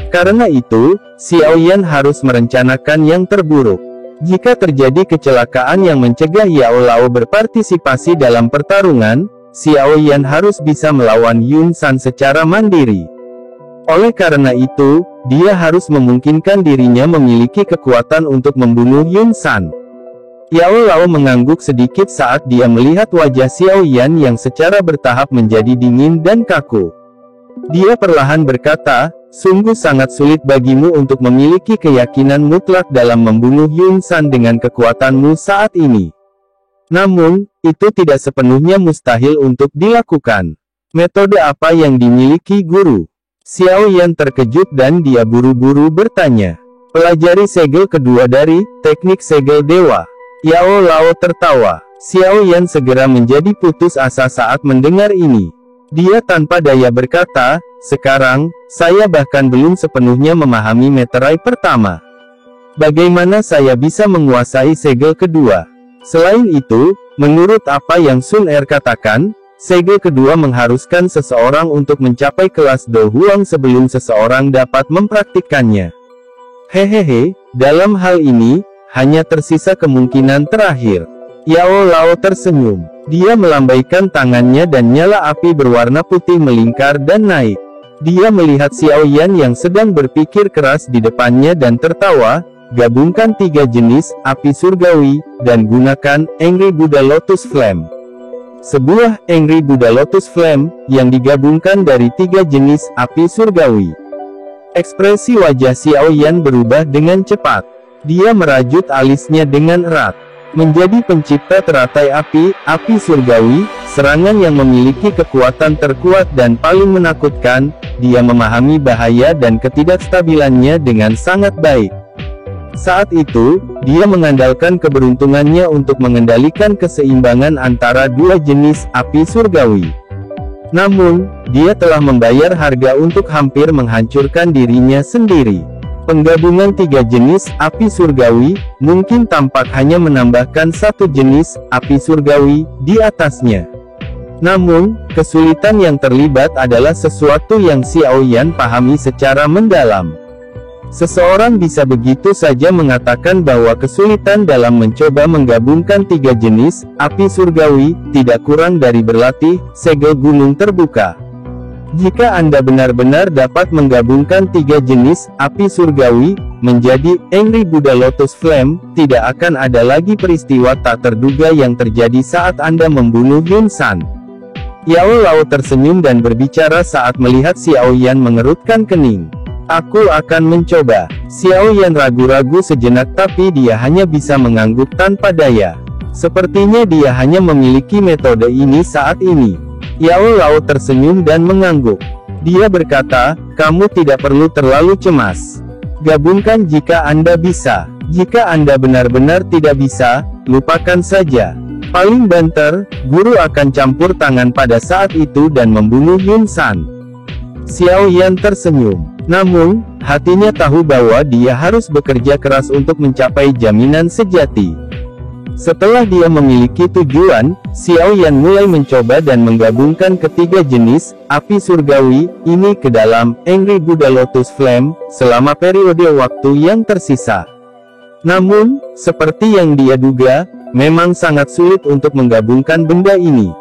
Karena itu, Xiao Yan harus merencanakan yang terburuk. Jika terjadi kecelakaan yang mencegah Yao Lao berpartisipasi dalam pertarungan, Xiao Yan harus bisa melawan Yun San secara mandiri. Oleh karena itu, dia harus memungkinkan dirinya memiliki kekuatan untuk membunuh Yun San. Yao Lao mengangguk sedikit saat dia melihat wajah Xiao Yan yang secara bertahap menjadi dingin dan kaku. Dia perlahan berkata, sungguh sangat sulit bagimu untuk memiliki keyakinan mutlak dalam membunuh Yun San dengan kekuatanmu saat ini. Namun, itu tidak sepenuhnya mustahil untuk dilakukan. Metode apa yang dimiliki guru? Xiao Yan terkejut dan dia buru-buru bertanya. Pelajari segel kedua dari teknik segel dewa. Yao Lao tertawa. Xiao Yan segera menjadi putus asa saat mendengar ini. Dia tanpa daya berkata, sekarang, saya bahkan belum sepenuhnya memahami meterai pertama. Bagaimana saya bisa menguasai segel kedua? Selain itu, menurut apa yang Sun Er katakan, segel kedua mengharuskan seseorang untuk mencapai kelas Do Huang sebelum seseorang dapat mempraktikkannya. Hehehe, dalam hal ini, hanya tersisa kemungkinan terakhir. Yao Lao tersenyum. Dia melambaikan tangannya dan nyala api berwarna putih melingkar dan naik. Dia melihat Xiao Yan yang sedang berpikir keras di depannya dan tertawa. Gabungkan 3 jenis api surgawi, dan gunakan Angry Buddha Lotus Flame. Sebuah Angry Buddha Lotus Flame, yang digabungkan dari 3 jenis api surgawi. Ekspresi wajah Xiao Yan berubah dengan cepat. Dia merajut alisnya dengan erat. Menjadi pencipta teratai api surgawi, serangan yang memiliki kekuatan terkuat dan paling menakutkan, dia memahami bahaya dan ketidakstabilannya dengan sangat baik. Saat itu, dia mengandalkan keberuntungannya untuk mengendalikan keseimbangan antara 2 jenis api surgawi. Namun, dia telah membayar harga untuk hampir menghancurkan dirinya sendiri. Penggabungan 3 jenis api surgawi, mungkin tampak hanya menambahkan 1 jenis api surgawi di atasnya. Namun, kesulitan yang terlibat adalah sesuatu yang Xiao Yan pahami secara mendalam. Seseorang bisa begitu saja mengatakan bahwa kesulitan dalam mencoba menggabungkan 3 jenis api surgawi tidak kurang dari berlatih segel gunung terbuka. Jika Anda benar-benar dapat menggabungkan 3 jenis api surgawi menjadi Angry Buddha Lotus Flame, tidak akan ada lagi peristiwa tak terduga yang terjadi saat Anda membunuh Yun San. Yao Lao tersenyum dan berbicara saat melihat Xiao Yan mengerutkan kening. Aku akan mencoba. Xiao Yan ragu-ragu sejenak tapi dia hanya bisa mengangguk tanpa daya. Sepertinya dia hanya memiliki metode ini saat ini. Yao Lao tersenyum dan mengangguk. Dia berkata, kamu tidak perlu terlalu cemas. Gabungkan jika Anda bisa. Jika Anda benar-benar tidak bisa, lupakan saja. Paling banter, guru akan campur tangan pada saat itu dan membunuh Yun San. Xiao Yan tersenyum. Namun, hatinya tahu bahwa dia harus bekerja keras untuk mencapai jaminan sejati. Setelah dia memiliki tujuan, Xiao Yan mulai mencoba dan menggabungkan ketiga jenis api surgawi ini ke dalam Angry Buddha Lotus Flame selama periode waktu yang tersisa. Namun, seperti yang dia duga, memang sangat sulit untuk menggabungkan benda ini.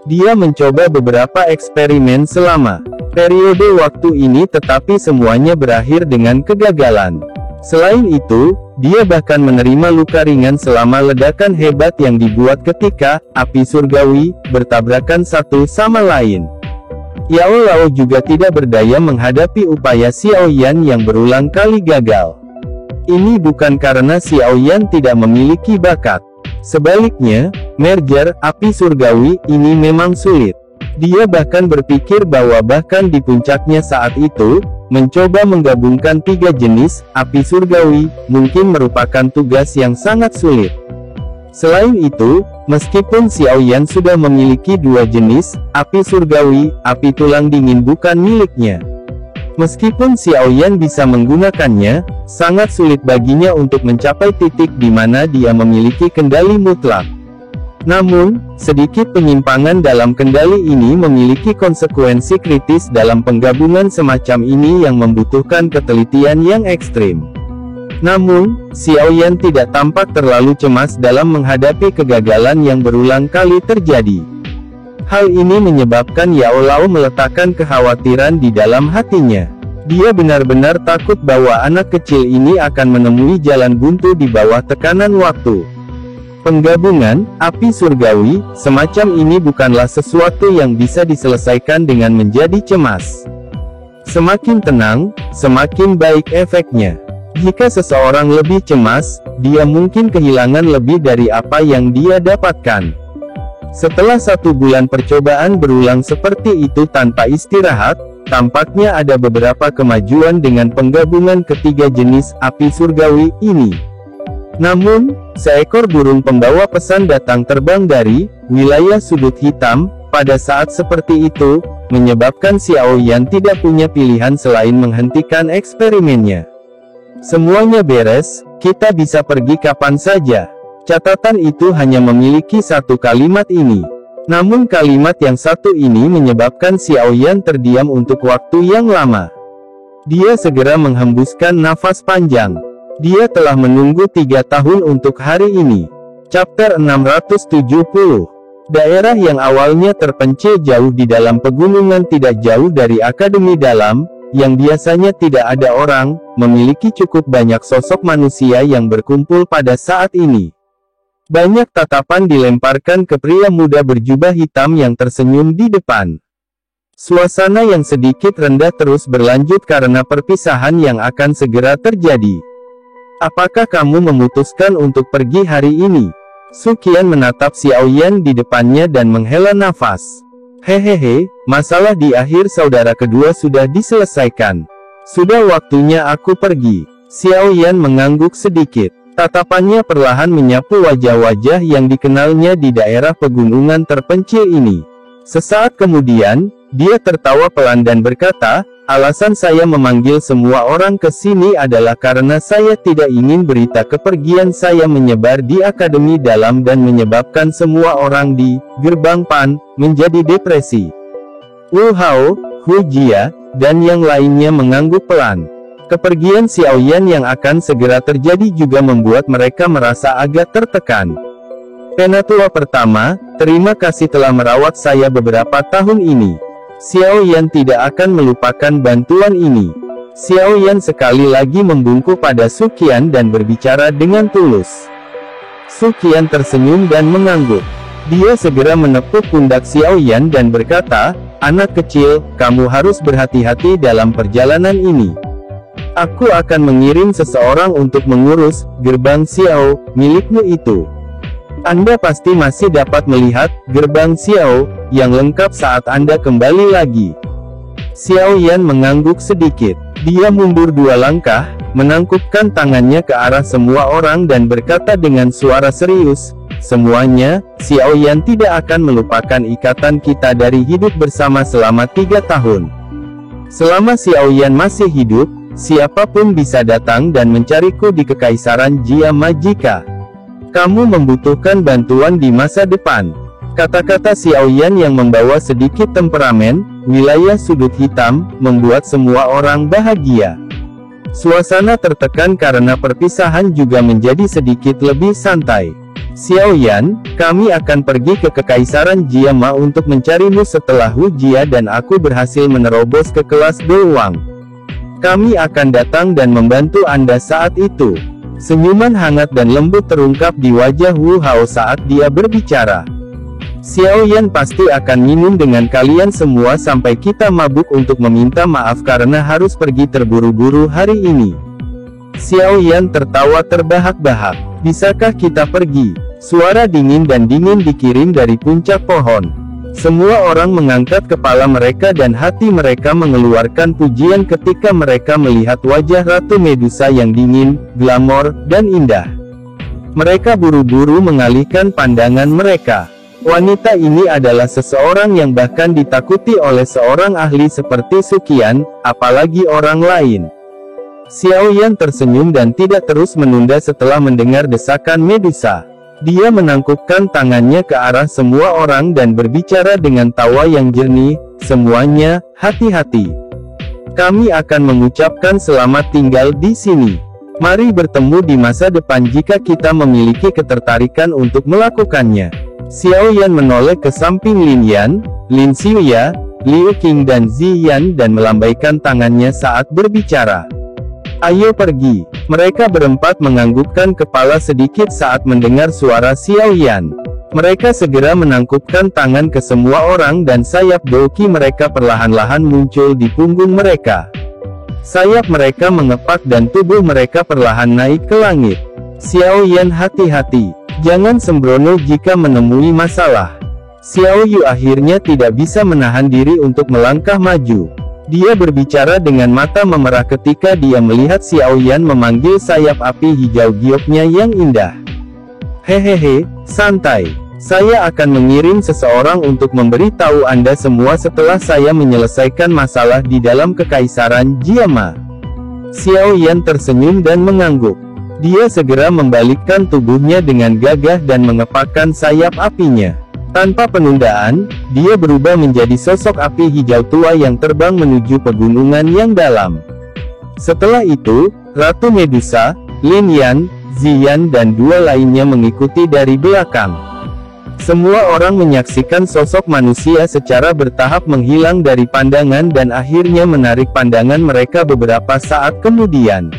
Dia mencoba beberapa eksperimen selama periode waktu ini tetapi semuanya berakhir dengan kegagalan. Selain itu, dia bahkan menerima luka ringan selama ledakan hebat yang dibuat ketika api surgawi bertabrakan satu sama lain. Yao Lao juga tidak berdaya menghadapi upaya Xiao Yan yang berulang kali gagal. Ini bukan karena Xiao Yan tidak memiliki bakat. Sebaliknya, merger api surgawi ini memang sulit. Dia bahkan berpikir bahwa bahkan di puncaknya saat itu, mencoba menggabungkan 3 jenis api surgawi mungkin merupakan tugas yang sangat sulit. Selain itu, meskipun Xiao Yan sudah memiliki 2 jenis api surgawi, api tulang dingin bukan miliknya. Meskipun Xiao Yan bisa menggunakannya, sangat sulit baginya untuk mencapai titik di mana dia memiliki kendali mutlak. Namun, sedikit penyimpangan dalam kendali ini memiliki konsekuensi kritis dalam penggabungan semacam ini yang membutuhkan ketelitian yang ekstrim. Namun, Xiao Yan tidak tampak terlalu cemas dalam menghadapi kegagalan yang berulang kali terjadi. Hal ini menyebabkan Yao Lao meletakkan kekhawatiran di dalam hatinya. Dia benar-benar takut bahwa anak kecil ini akan menemui jalan buntu di bawah tekanan waktu. Penggabungan api surgawi semacam ini bukanlah sesuatu yang bisa diselesaikan dengan menjadi cemas. Semakin tenang, semakin baik efeknya. Jika seseorang lebih cemas, dia mungkin kehilangan lebih dari apa yang dia dapatkan. Setelah 1 bulan percobaan berulang seperti itu tanpa istirahat, tampaknya ada beberapa kemajuan dengan penggabungan ketiga jenis api surgawi ini. Namun, seekor burung pembawa pesan datang terbang dari wilayah sudut hitam. Pada saat seperti itu, menyebabkan Xiao Yan tidak punya pilihan selain menghentikan eksperimennya. Semuanya beres, kita bisa pergi kapan saja. Catatan itu hanya memiliki satu kalimat ini. Namun kalimat yang satu ini menyebabkan Xiao Yan terdiam untuk waktu yang lama. Dia segera menghembuskan nafas panjang. Dia telah menunggu 3 tahun untuk hari ini. Chapter 670. Daerah yang awalnya terpencil jauh di dalam pegunungan tidak jauh dari Akademi Dalam, yang biasanya tidak ada orang, memiliki cukup banyak sosok manusia yang berkumpul pada saat ini. Banyak tatapan dilemparkan ke pria muda berjubah hitam yang tersenyum di depan. Suasana yang sedikit rendah terus berlanjut karena perpisahan yang akan segera terjadi. Apakah kamu memutuskan untuk pergi hari ini? Su Qian menatap Xiao Yan di depannya dan menghela nafas. Hehehe, masalah di akhir saudara kedua sudah diselesaikan. Sudah waktunya aku pergi. Xiao Yan mengangguk sedikit. Tatapannya perlahan menyapu wajah-wajah yang dikenalnya di daerah pegunungan terpencil ini. Sesaat kemudian, dia tertawa pelan dan berkata, alasan saya memanggil semua orang ke sini adalah karena saya tidak ingin berita kepergian saya menyebar di Akademi Dalam dan menyebabkan semua orang di Gerbang Pan menjadi depresi. Wu Hao, Hu Jia, dan yang lainnya mengangguk pelan. Kepergian Xiao Yan yang akan segera terjadi juga membuat mereka merasa agak tertekan. Penatua pertama, terima kasih telah merawat saya beberapa tahun ini. Xiao Yan tidak akan melupakan bantuan ini. Xiao Yan sekali lagi membungkuk pada Su Qian dan berbicara dengan tulus. Su Qian tersenyum dan mengangguk. Dia segera menepuk pundak Xiao Yan dan berkata, anak kecil, kamu harus berhati-hati dalam perjalanan ini. Aku akan mengirim seseorang untuk mengurus gerbang Xiao milikmu itu. Anda pasti masih dapat melihat gerbang Xiao yang lengkap saat Anda kembali lagi. Xiao Yan mengangguk sedikit. Dia mundur 2 langkah, menangkupkan tangannya ke arah semua orang dan berkata dengan suara serius, semuanya, Xiao Yan tidak akan melupakan ikatan kita dari hidup bersama selama 3 tahun. Selama Xiao Yan masih hidup, siapapun bisa datang dan mencariku di Kekaisaran Jia Majika. Kamu membutuhkan bantuan di masa depan. Kata-kata Xiao Yan yang membawa sedikit temperamen, wilayah sudut hitam, membuat semua orang bahagia. Suasana tertekan karena perpisahan juga menjadi sedikit lebih santai. Xiao Yan, kami akan pergi ke Kekaisaran Jia Ma untuk mencarimu setelah Hu Jia dan aku berhasil menerobos ke kelas Dewang. Kami akan datang dan membantu Anda saat itu. Senyuman hangat dan lembut terungkap di wajah Wu Hao saat dia berbicara. Xiao Yan pasti akan minum dengan kalian semua sampai kita mabuk untuk meminta maaf karena harus pergi terburu-buru hari ini. Xiao Yan tertawa terbahak-bahak. Bisakah kita pergi? Suara dingin dan dingin dikirim dari puncak pohon. Semua orang mengangkat kepala mereka dan hati mereka mengeluarkan pujian ketika mereka melihat wajah Ratu Medusa yang dingin, glamor, dan indah. Mereka buru-buru mengalihkan pandangan mereka. Wanita ini adalah seseorang yang bahkan ditakuti oleh seorang ahli seperti Su Qian, apalagi orang lain. Xiao Yan tersenyum dan tidak terus menunda setelah mendengar desakan Medusa. Dia menangkupkan tangannya ke arah semua orang dan berbicara dengan tawa yang jernih, semuanya, hati-hati. Kami akan mengucapkan selamat tinggal di sini. Mari bertemu di masa depan jika kita memiliki ketertarikan untuk melakukannya. Xiao Yan menoleh ke samping Lin Yan, Lin Xiuya, Liu Qing dan Zi Yan dan melambaikan tangannya saat berbicara. Ayo pergi. Mereka berempat menganggukkan kepala sedikit saat mendengar suara Xiao Yan. Mereka segera menangkupkan tangan ke semua orang dan sayap doki mereka perlahan-lahan muncul di punggung mereka. Sayap mereka mengepak dan tubuh mereka perlahan naik ke langit. Xiao Yan, hati-hati. Jangan sembrono jika menemui masalah. Xiao Yu akhirnya tidak bisa menahan diri untuk melangkah maju. Dia berbicara dengan mata memerah ketika dia melihat Xiao Yan memanggil sayap api hijau gioknya yang indah. Hehehe, santai. Saya akan mengirim seseorang untuk memberitahu Anda semua setelah saya menyelesaikan masalah di dalam Kekaisaran Jiama. Xiao Yan tersenyum dan mengangguk. Dia segera membalikkan tubuhnya dengan gagah dan mengepakkan sayap apinya. Tanpa penundaan, dia berubah menjadi sosok api hijau tua yang terbang menuju pegunungan yang dalam. Setelah itu, Ratu Medusa, Lin Yan, Ziyan dan dua lainnya mengikuti dari belakang. Semua orang menyaksikan sosok manusia secara bertahap menghilang dari pandangan dan akhirnya menarik pandangan mereka beberapa saat kemudian.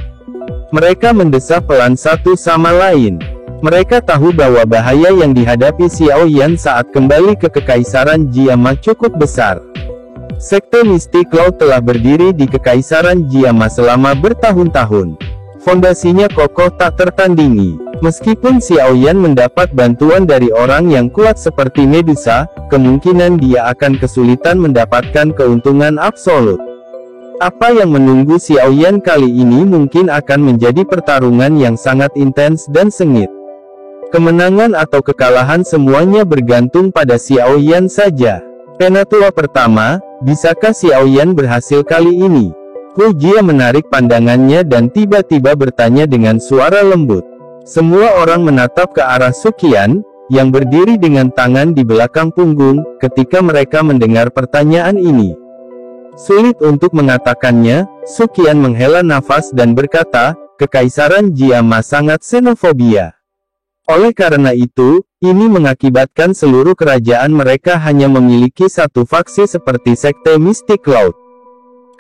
Mereka mendesak pelan satu sama lain. Mereka tahu bahwa bahaya yang dihadapi Xiao Yan saat kembali ke Kekaisaran Jiama cukup besar. Sekte Mystic Cloud telah berdiri di Kekaisaran Jiama selama bertahun-tahun. Fondasinya kokoh tak tertandingi. Meskipun Xiao Yan mendapat bantuan dari orang yang kuat seperti Medusa, kemungkinan dia akan kesulitan mendapatkan keuntungan absolut. Apa yang menunggu Xiao Yan kali ini mungkin akan menjadi pertarungan yang sangat intens dan sengit. Kemenangan atau kekalahan semuanya bergantung pada Xiao Yan saja. Penatua pertama, bisakah Xiao Yan berhasil kali ini? Hu Jia menarik pandangannya dan tiba-tiba bertanya dengan suara lembut. Semua orang menatap ke arah Suqian, yang berdiri dengan tangan di belakang punggung, ketika mereka mendengar pertanyaan ini. Sulit untuk mengatakannya, Suqian menghela nafas dan berkata, Kekaisaran Jiama sangat xenofobia. Oleh karena itu, ini mengakibatkan seluruh kerajaan mereka hanya memiliki satu faksi seperti Sekte Mystic Cloud.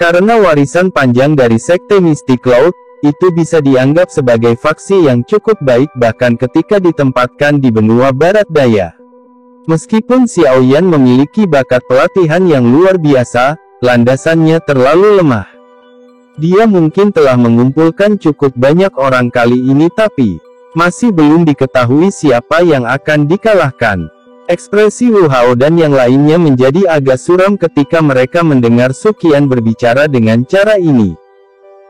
Karena warisan panjang dari Sekte Mystic Cloud, itu bisa dianggap sebagai faksi yang cukup baik bahkan ketika ditempatkan di benua barat daya. Meskipun Xiao Yan memiliki bakat pelatihan yang luar biasa, landasannya terlalu lemah. Dia mungkin telah mengumpulkan cukup banyak orang kali ini tapi masih belum diketahui siapa yang akan dikalahkan. Ekspresi Wu Hao dan yang lainnya menjadi agak suram ketika mereka mendengar Suqian berbicara dengan cara ini.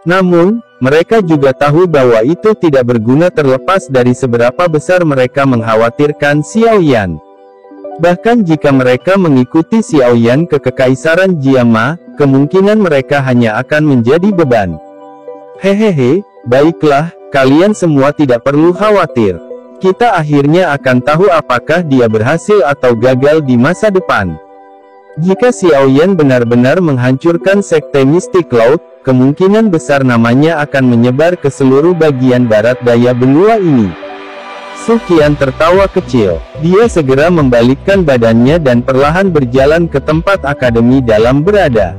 Namun, mereka juga tahu bahwa itu tidak berguna terlepas dari seberapa besar mereka mengkhawatirkan Xiao Yan. Bahkan jika mereka mengikuti Xiao Yan ke Kekaisaran Jiama, kemungkinan mereka hanya akan menjadi beban. Hehehe, baiklah, kalian semua tidak perlu khawatir. Kita akhirnya akan tahu apakah dia berhasil atau gagal di masa depan. Jika Xiao Yan benar-benar menghancurkan Sekte Mystic Cloud, kemungkinan besar namanya akan menyebar ke seluruh bagian barat daya benua ini. Suqian tertawa kecil. Dia segera membalikkan badannya dan perlahan berjalan ke tempat akademi dalam berada.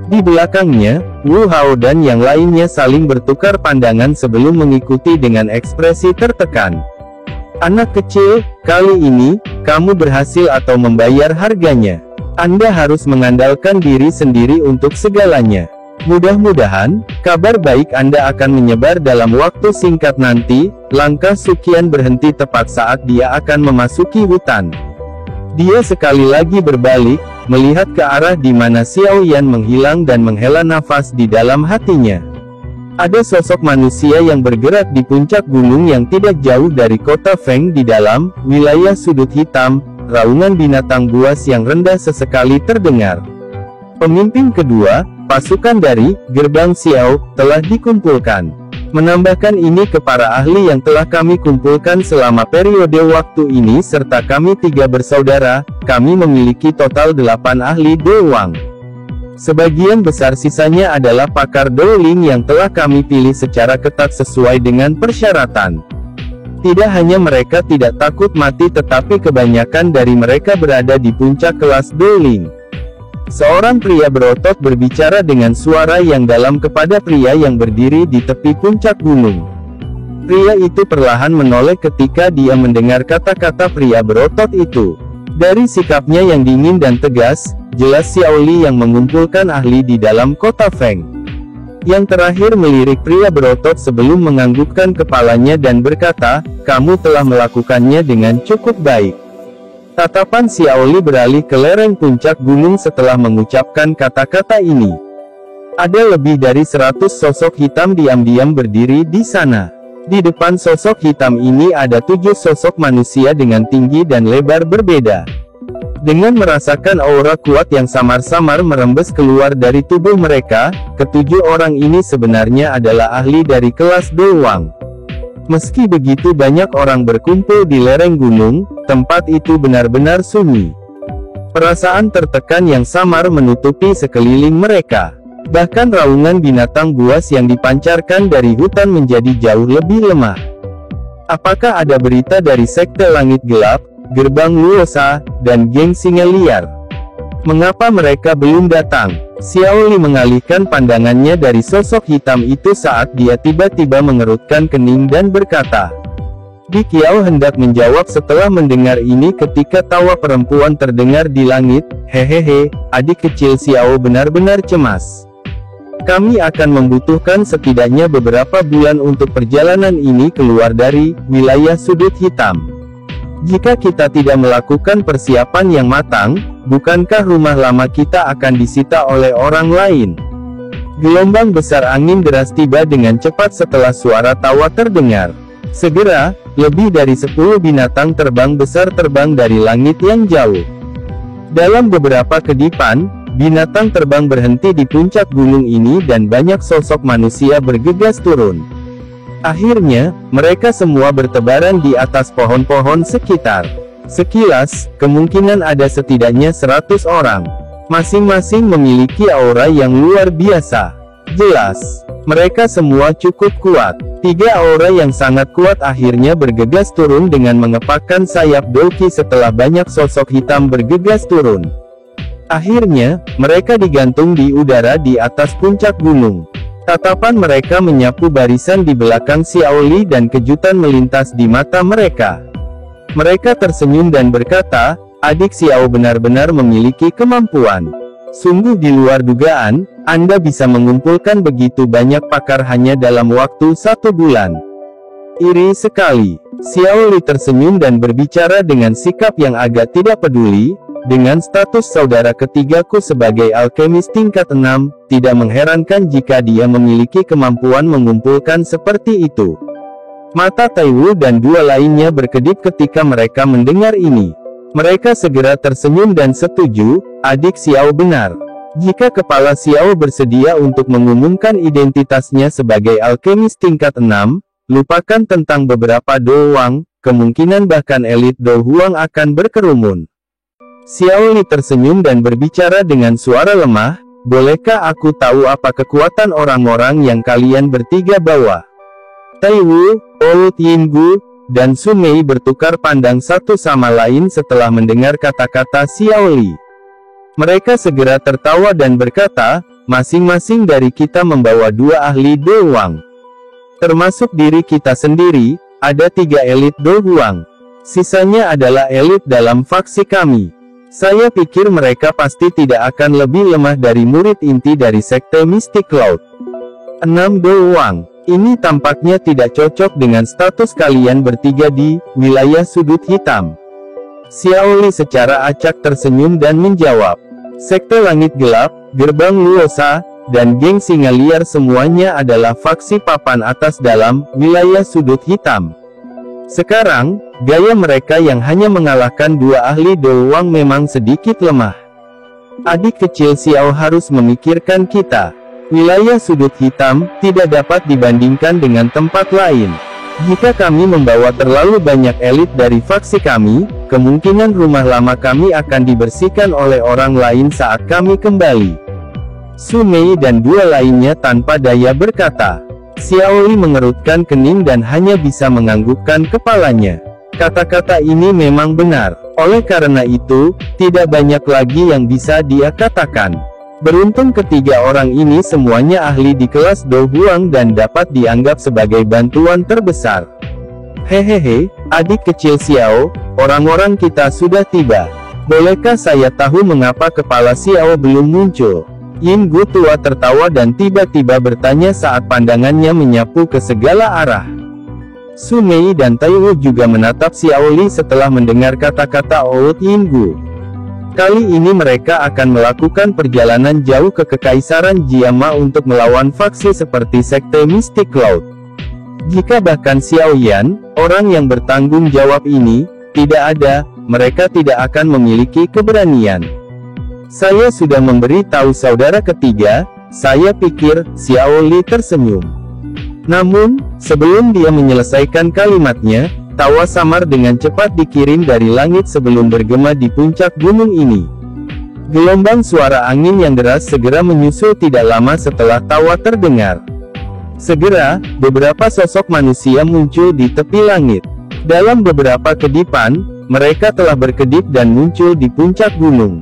Di belakangnya, Wu Hao dan yang lainnya saling bertukar pandangan sebelum mengikuti dengan ekspresi tertekan. Anak kecil, kali ini, kamu berhasil atau membayar harganya. Anda harus mengandalkan diri sendiri untuk segalanya. Mudah-mudahan, kabar baik Anda akan menyebar dalam waktu singkat nanti. Langkah Suqian berhenti tepat saat dia akan memasuki hutan. Dia sekali lagi berbalik, melihat ke arah di mana Xiao Yan menghilang dan menghela nafas di dalam hatinya. Ada sosok manusia yang bergerak di puncak gunung yang tidak jauh dari kota Feng di dalam wilayah sudut hitam. Raungan binatang buas yang rendah sesekali terdengar. Pemimpin kedua, pasukan dari Gerbang Xiao, telah dikumpulkan. Menambahkan ini ke para ahli yang telah kami kumpulkan selama periode waktu ini serta kami 3 bersaudara, kami memiliki total 8 ahli Dewang. Sebagian besar sisanya adalah pakar Dowling yang telah kami pilih secara ketat sesuai dengan persyaratan. Tidak hanya mereka tidak takut mati tetapi kebanyakan dari mereka berada di puncak kelas Dowling. Seorang pria berotot berbicara dengan suara yang dalam kepada pria yang berdiri di tepi puncak gunung. Pria itu perlahan menoleh ketika dia mendengar kata-kata pria berotot itu. Dari sikapnya yang dingin dan tegas, jelas Xiao Li yang mengumpulkan ahli di dalam kota Feng. Yang terakhir melirik pria berotot sebelum menganggukkan kepalanya dan berkata, "Kamu telah melakukannya dengan cukup baik." Tatapan Xiao Li beralih ke lereng puncak gunung setelah mengucapkan kata-kata ini. Ada lebih dari 100 sosok hitam diam-diam berdiri di sana. Di depan sosok hitam ini ada 7 sosok manusia dengan tinggi dan lebar berbeda. Dengan merasakan aura kuat yang samar-samar merembes keluar dari tubuh mereka, ketujuh orang ini sebenarnya adalah ahli dari kelas Dowang. Meski begitu banyak orang berkumpul di lereng gunung, tempat itu benar-benar sunyi. Perasaan tertekan yang samar menutupi sekeliling mereka. Bahkan raungan binatang buas yang dipancarkan dari hutan menjadi jauh lebih lemah. Apakah ada berita dari Sekte Langit Gelap, Gerbang Luosa, dan geng singa liar? Mengapa mereka belum datang? Xiao Li mengalihkan pandangannya dari sosok hitam itu saat dia tiba-tiba mengerutkan kening dan berkata. Di Qiao hendak menjawab setelah mendengar ini ketika tawa perempuan terdengar di langit. Hehehe, adik kecil Xiao benar-benar cemas. Kami akan membutuhkan setidaknya beberapa bulan untuk perjalanan ini keluar dari wilayah sudut hitam. Jika kita tidak melakukan persiapan yang matang, bukankah rumah lama kita akan disita oleh orang lain? Gelombang besar angin deras tiba dengan cepat setelah suara tawa terdengar. Segera, lebih dari 10 binatang terbang besar terbang dari langit yang jauh. Dalam beberapa kedipan, binatang terbang berhenti di puncak gunung ini dan banyak sosok manusia bergegas turun. Akhirnya, mereka semua bertebaran di atas pohon-pohon sekitar. Sekilas, kemungkinan ada setidaknya 100 orang. Masing-masing memiliki aura yang luar biasa. Jelas, mereka semua cukup kuat. 3 aura yang sangat kuat akhirnya bergegas turun dengan mengepakkan sayap Doki setelah banyak sosok hitam bergegas turun. Akhirnya, mereka digantung di udara di atas puncak gunung. Tatapan mereka menyapu barisan di belakang Xiao Li dan kejutan melintas di mata mereka. Mereka tersenyum dan berkata, adik Xiao benar-benar memiliki kemampuan. Sungguh di luar dugaan, Anda bisa mengumpulkan begitu banyak pakar hanya dalam waktu 1 bulan. Iri sekali. Xiao Li tersenyum dan berbicara dengan sikap yang agak tidak peduli. Dengan status saudara ketigaku sebagai alkemis tingkat 6, tidak mengherankan jika dia memiliki kemampuan mengumpulkan seperti itu. Mata Taiwu dan 2 lainnya berkedip ketika mereka mendengar ini. Mereka segera tersenyum dan setuju, adik Xiao benar. Jika kepala Xiao bersedia untuk mengumumkan identitasnya sebagai alkemis tingkat 6, lupakan tentang beberapa Dowang, kemungkinan bahkan elit Dohuang akan berkerumun. Xiao Li tersenyum dan berbicara dengan suara lemah, bolehkah aku tahu apa kekuatan orang-orang yang kalian bertiga bawa? Taiwu, Old Yinggu, dan Sun Mei bertukar pandang satu sama lain setelah mendengar kata-kata Xiao Li. Mereka segera tertawa dan berkata, masing-masing dari kita membawa 2 ahli Dowang. Termasuk diri kita sendiri, ada 3 elit Dohuang. Sisanya adalah elit dalam faksi kami. Saya pikir mereka pasti tidak akan lebih lemah dari murid inti dari Sekte Mystic Cloud. 6 Dowang. Ini tampaknya tidak cocok dengan status kalian bertiga di wilayah sudut hitam. Xiao Li secara acak tersenyum dan menjawab. Sekte Langit Gelap, Gerbang Luosa, dan geng singa liar semuanya adalah faksi papan atas dalam wilayah sudut hitam. Sekarang, gaya mereka yang hanya mengalahkan 2 ahli Dowang memang sedikit lemah. Adik kecil Xiao harus memikirkan kita. Wilayah sudut hitam tidak dapat dibandingkan dengan tempat lain. Jika kami membawa terlalu banyak elit dari faksi kami, kemungkinan rumah lama kami akan dibersihkan oleh orang lain saat kami kembali. Sun Mei dan 2 lainnya tanpa daya berkata. Xiao Li mengerutkan kening dan hanya bisa menganggukkan kepalanya. Kata-kata ini memang benar. Oleh karena itu, tidak banyak lagi yang bisa dia katakan. Beruntung ketiga orang ini semuanya ahli di kelas Dohuang dan dapat dianggap sebagai bantuan terbesar. Hehehe, adik kecil Xiao, orang-orang kita sudah tiba. Bolehkah saya tahu mengapa kepala Xiao belum muncul? Yinggu tua tertawa dan tiba-tiba bertanya saat pandangannya menyapu ke segala arah. Su Mei dan Tai Wu juga menatap Xiao Li setelah mendengar kata-kata Old Yinggu. Kali ini mereka akan melakukan perjalanan jauh ke Kekaisaran Jiama untuk melawan faksi seperti Sekte Mystic Cloud. Jika bahkan Xiao Yan, orang yang bertanggung jawab ini, tidak ada, mereka tidak akan memiliki keberanian. Saya sudah memberi tahu saudara ketiga, saya pikir, Xiao Li tersenyum. Namun, sebelum dia menyelesaikan kalimatnya, tawa samar dengan cepat dikirim dari langit sebelum bergema di puncak gunung ini. Gelombang suara angin yang deras segera menyusul tidak lama setelah tawa terdengar. Segera, beberapa sosok manusia muncul di tepi langit. Dalam beberapa kedipan, mereka telah berkedip dan muncul di puncak gunung.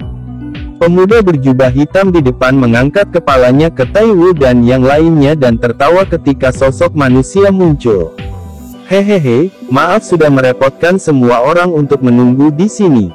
Pemuda berjubah hitam di depan mengangkat kepalanya ke Tai Wu dan yang lainnya dan tertawa ketika sosok manusia muncul. Hehehe, maaf sudah merepotkan semua orang untuk menunggu di sini.